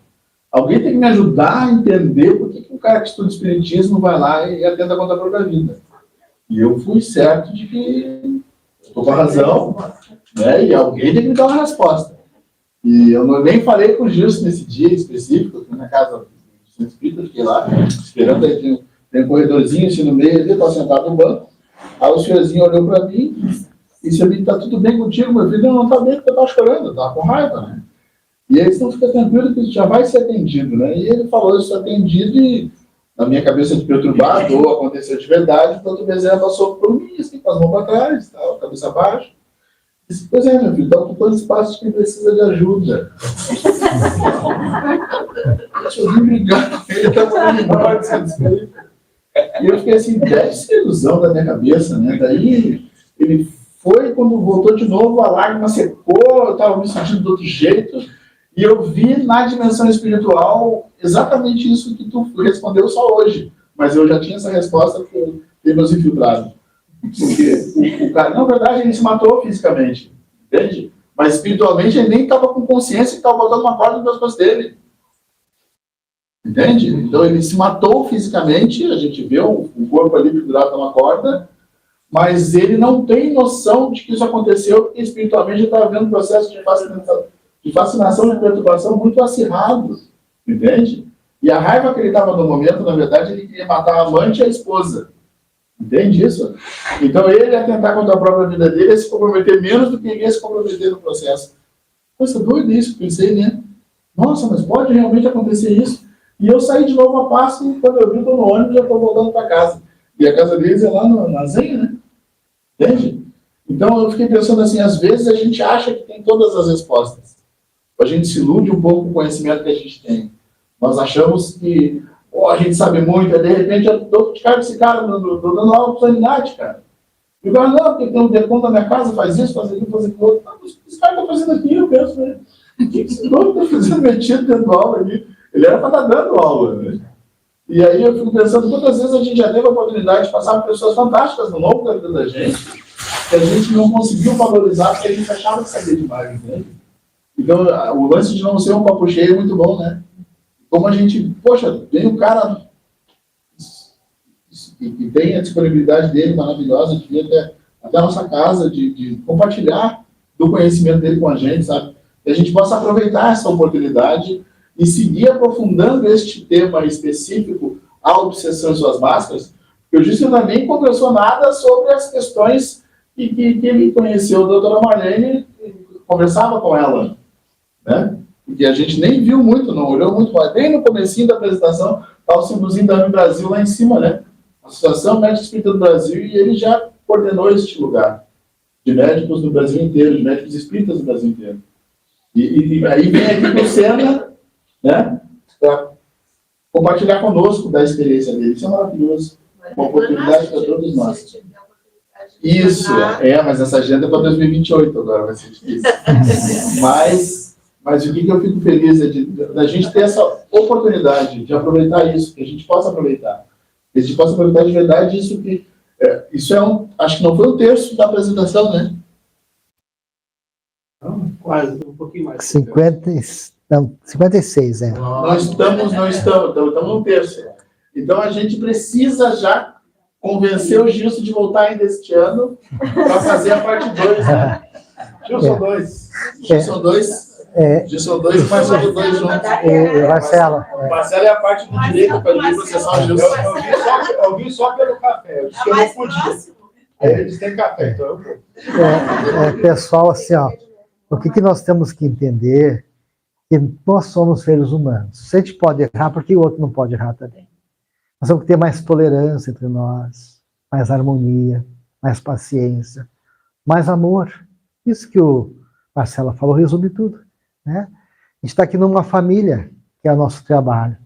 A: Alguém tem que me ajudar a entender por que um cara que estuda espiritismo vai lá e atenta contra a própria vida. E eu fui certo de que estou com a razão, né? E alguém tem que me dar uma resposta. E eu nem falei com o Gilson nesse dia específico, eu fui na casa do centro espírita, fiquei lá, esperando, aí tem um corredorzinho assim no meio, ele estava sentado no banco, aí o senhorzinho olhou para mim e disse: está tudo bem contigo, meu filho? Não está bem, porque eu estava chorando, eu estava com raiva, né? E aí, então fica tranquilo que já vai ser atendido, né? E ele falou isso atendido e na minha cabeça de perturbado, ou aconteceu de verdade, então o Bezerra passou por mim, assim, com as mãos para trás, tal, cabeça baixa. Disse: pois é, meu filho, está ocupando espaço de quem precisa de ajuda. Deixa eu vir brigar com ele, está falando embora, e eu fiquei assim, deve ser ilusão da minha cabeça, né? Daí ele foi, quando voltou de novo, a lágrima secou, eu estava me sentindo de outro jeito. E eu vi na dimensão espiritual exatamente isso que tu respondeu só hoje. Mas eu já tinha essa resposta que tem meus infiltrados. Porque o cara, na verdade, ele se matou fisicamente. Entende? Mas espiritualmente ele nem estava com consciência que estava botando uma corda no pescoço dele. Entende? Então ele se matou fisicamente, a gente vê o corpo ali pendurado numa corda, mas ele não tem noção de que isso aconteceu, porque espiritualmente ele estava vendo um processo de fascinação, de perturbação muito acirrado, entende? E a raiva que ele estava no momento, na verdade, ele queria matar a amante e a esposa. Entende isso? Então ele ia tentar contra a própria vida dele, ia se comprometer menos do que ele ia se comprometer no processo. Coisa doida isso, pensei, né? Nossa, mas pode realmente acontecer isso? E eu saí de novo a passo, e quando eu vi, estou no ônibus, já estou voltando para casa. E a casa deles é lá na Zenha, né? Entende? Então eu fiquei pensando assim, às vezes a gente acha que tem todas as respostas. A gente se ilude um pouco com o conhecimento que a gente tem. Nós achamos que a gente sabe muito, de repente eu estou de cara desse cara, estou dando aula de sanidade, cara. E o cara, não, porque tem um decon da minha casa, faz isso, faz aquilo, faz aquilo. Não, mas esse cara está fazendo aquilo, eu penso, né? O que esse louco está fazendo metido dentro da aula ali? Ele era para estar dando aula, né? E aí eu fico pensando, quantas vezes a gente já teve a oportunidade de passar por pessoas fantásticas no longo da vida da gente, que a gente não conseguiu valorizar porque a gente achava que sabia demais, né? Então, o lance de não ser um papo cheio é muito bom, né? Como a gente, poxa, vem um cara que tem a disponibilidade dele maravilhosa de vir até a nossa casa, de compartilhar do conhecimento dele com a gente, sabe? Que a gente possa aproveitar essa oportunidade e seguir aprofundando este tema específico, a obsessão e suas máscaras, porque o Gilson também conversou nada sobre as questões que ele conheceu a doutora Marlene e conversava com ela, né? Porque a gente nem viu muito, não olhou muito, mas bem no comecinho da apresentação, está o símbolozinho da AME Brasil lá em cima, né? Associação Médica Espírita do Brasil, e ele já coordenou este lugar de médicos no Brasil inteiro, de médicos espíritas no Brasil inteiro. E aí vem aqui para o Sena, né, para compartilhar conosco da experiência dele. Isso é maravilhoso. Uma oportunidade para todos nós. Isso, mas essa agenda é para 2028 agora, vai ser difícil. Mas o que eu fico feliz é da gente ter essa oportunidade de aproveitar isso, que a gente possa aproveitar. Que a gente possa aproveitar de verdade isso que... isso acho que não foi um terço da apresentação, né?
D: Não, quase, um pouquinho mais.
B: 56, é.
A: Nós estamos num terço. Então a gente precisa já convencer o Gilson de voltar ainda este ano para fazer a parte 2, né? Gilson 2. Gilson 2. Gilson 2 e Marcelo 2 juntos.
B: Marcelo.
A: Marcelo é a parte do direito para ele processar o Gilson.
D: Eu vim só pelo café, eu disse que eu não podia. Eles têm café, então eu vou.
B: Pessoal, assim, ó, o que nós temos que entender é que nós somos seres humanos. Se a gente pode errar, por que o outro não pode errar também? Nós temos que ter mais tolerância entre nós, mais harmonia, mais paciência, mais amor. Isso que o Marcelo falou resume tudo, né? A gente está aqui numa família, que é o nosso trabalho.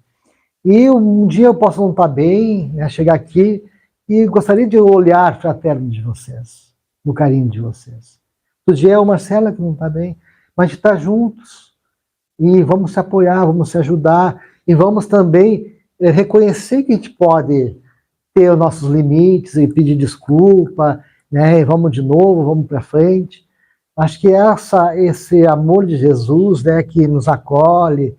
B: E um dia eu posso não estar bem, né, chegar aqui e gostaria de olhar fraterno de vocês, no carinho de vocês. Outro dia é o Marcelo que não está bem, mas a gente está juntos e vamos se apoiar, vamos se ajudar e vamos também reconhecer que a gente pode ter os nossos limites e pedir desculpa, né, e vamos de novo, vamos para frente. Acho que esse amor de Jesus, né, que nos acolhe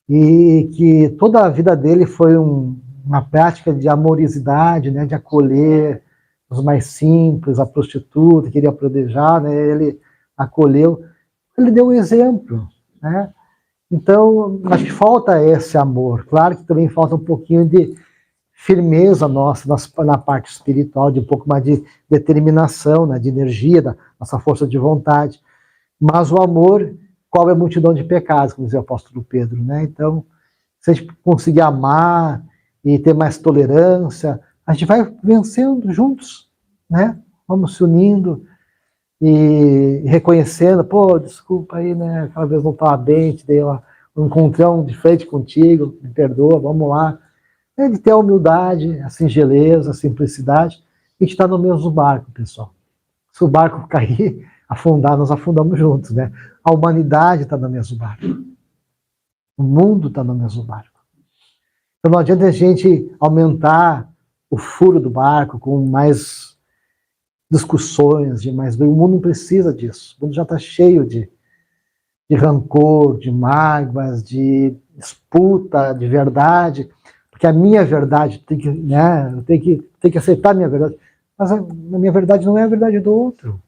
B: e que toda a vida dele foi uma prática de amorosidade, né, de acolher os mais simples, a prostituta, que queria proteger, né, ele acolheu, ele deu um exemplo, né? Então, acho que falta esse amor. Claro que também falta um pouquinho de firmeza nossa na parte espiritual, de um pouco mais de determinação, né, de energia, da nossa força de vontade. Mas o amor cobre a multidão de pecados, como dizia o apóstolo Pedro, né? Então, se a gente conseguir amar e ter mais tolerância, a gente vai vencendo juntos, né? Vamos se unindo e reconhecendo, pô, desculpa aí, né? Aquela vez não estava bem, te dei um encontrão de frente contigo, me perdoa, vamos lá. É de ter a humildade, a singeleza, a simplicidade. A gente está no mesmo barco, pessoal. Se o barco cair, afundar, nós afundamos juntos, né? A humanidade está no mesmo barco. O mundo está no mesmo barco. Então não adianta a gente aumentar o furo do barco com mais discussões, o mundo não precisa disso. O mundo já está cheio de rancor, de mágoas, de disputa de verdade, porque a minha verdade tem que, né, eu tenho que aceitar a minha verdade, mas a minha verdade não é a verdade do outro.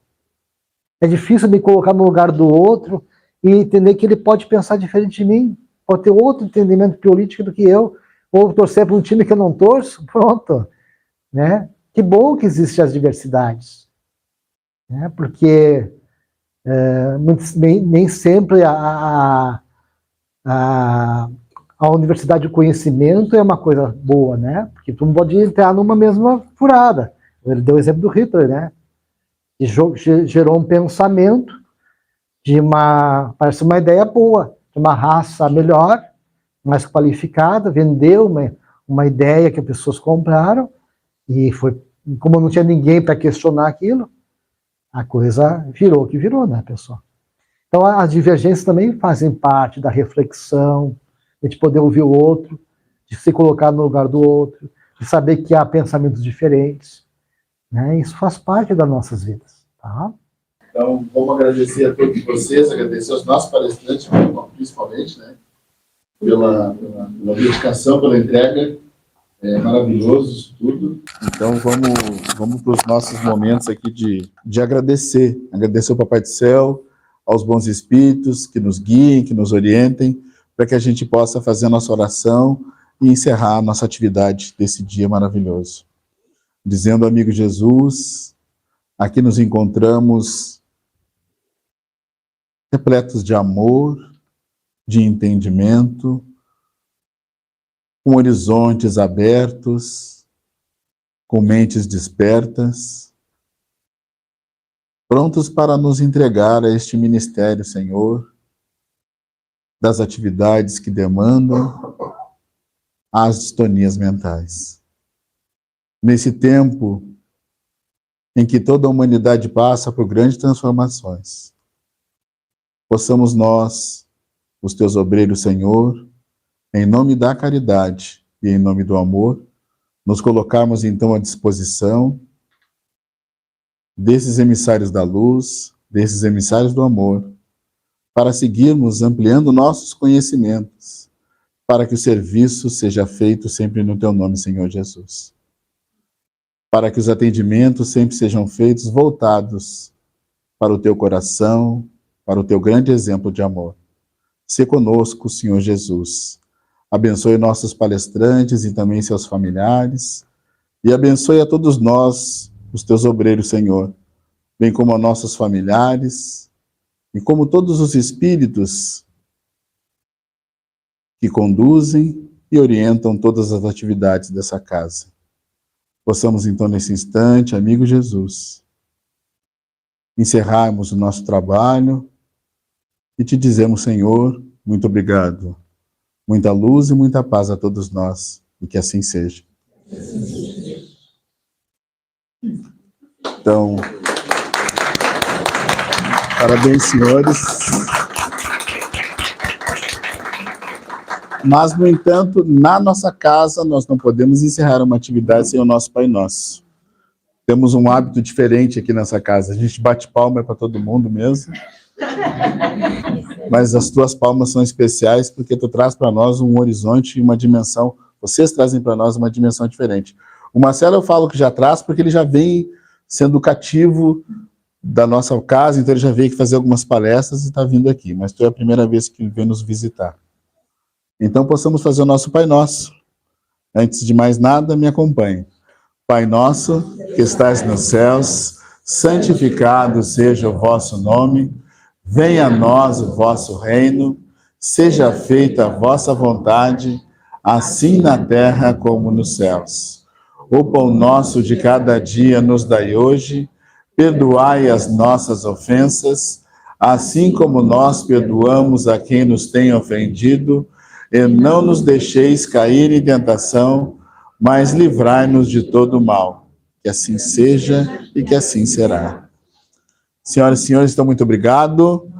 B: É difícil me colocar no lugar do outro e entender que ele pode pensar diferente de mim, pode ter outro entendimento político do que eu, ou torcer para um time que eu não torço, pronto, né? Que bom que existem as diversidades, né? Porque nem sempre a universidade do conhecimento é uma coisa boa, né? Porque tu não pode entrar numa mesma furada. Ele deu o exemplo do Hitler, né? E gerou um pensamento parece uma ideia boa, de uma raça melhor, mais qualificada, vendeu uma ideia que as pessoas compraram, e foi, como não tinha ninguém para questionar aquilo, a coisa virou o que virou, né, pessoal? Então, as divergências também fazem parte da reflexão, de poder ouvir o outro, de se colocar no lugar do outro, de saber que há pensamentos diferentes, né? Isso faz parte das nossas vidas, tá?
A: Então, vamos agradecer a todos vocês, agradecer aos nossos palestrantes, principalmente, né? Pela dedicação, pela entrega. É maravilhoso isso tudo. Então, vamos para os nossos momentos aqui de agradecer. Agradecer ao Papai do Céu, aos bons espíritos que nos guiem, que nos orientem, para que a gente possa fazer a nossa oração e encerrar a nossa atividade desse dia maravilhoso. Dizendo, amigo Jesus, aqui nos encontramos repletos de amor, de entendimento, com horizontes abertos, com mentes despertas, prontos para nos entregar a este ministério, Senhor, das atividades que demandam as distonias mentais. Nesse tempo em que toda a humanidade passa por grandes transformações, possamos nós, os teus obreiros, Senhor, em nome da caridade e em nome do amor, nos colocarmos então à disposição desses emissários da luz, desses emissários do amor, para seguirmos ampliando nossos conhecimentos, para que o serviço seja feito sempre no teu nome, Senhor Jesus. Para que os atendimentos sempre sejam feitos voltados para o teu coração, para o teu grande exemplo de amor. Se conosco, Senhor Jesus. Abençoe nossos palestrantes e também seus familiares, e abençoe a todos nós, os teus obreiros, Senhor, bem como a nossos familiares, e como todos os espíritos que conduzem e orientam todas as atividades dessa casa. Possamos então, nesse instante, amigo Jesus, encerrarmos o nosso trabalho e te dizemos, Senhor, muito obrigado. Muita luz e muita paz a todos nós, e que assim seja. Então, parabéns, senhores. Mas, no entanto, na nossa casa, nós não podemos encerrar uma atividade sem o nosso Pai Nosso. Temos um hábito diferente aqui nessa casa. A gente bate palma para todo mundo mesmo. Mas as tuas palmas são especiais porque tu traz para nós um horizonte e uma dimensão. Vocês trazem para nós uma dimensão diferente. O Marcelo eu falo que já traz porque ele já vem sendo cativo da nossa casa, então ele já veio aqui fazer algumas palestras e está vindo aqui. Mas tu é a primeira vez que vem nos visitar. Então possamos fazer o nosso Pai Nosso. Antes de mais nada, me acompanhe. Pai nosso, que estais nos céus, santificado seja o vosso nome. Venha a nós o vosso reino, seja feita a vossa vontade, assim na terra como nos céus. O pão nosso de cada dia nos dai hoje, perdoai as nossas ofensas, assim como nós perdoamos a quem nos tem ofendido, e não nos deixeis cair em tentação, mas livrai-nos de todo mal. Que assim seja e que assim será. Senhoras e senhores, então muito obrigado.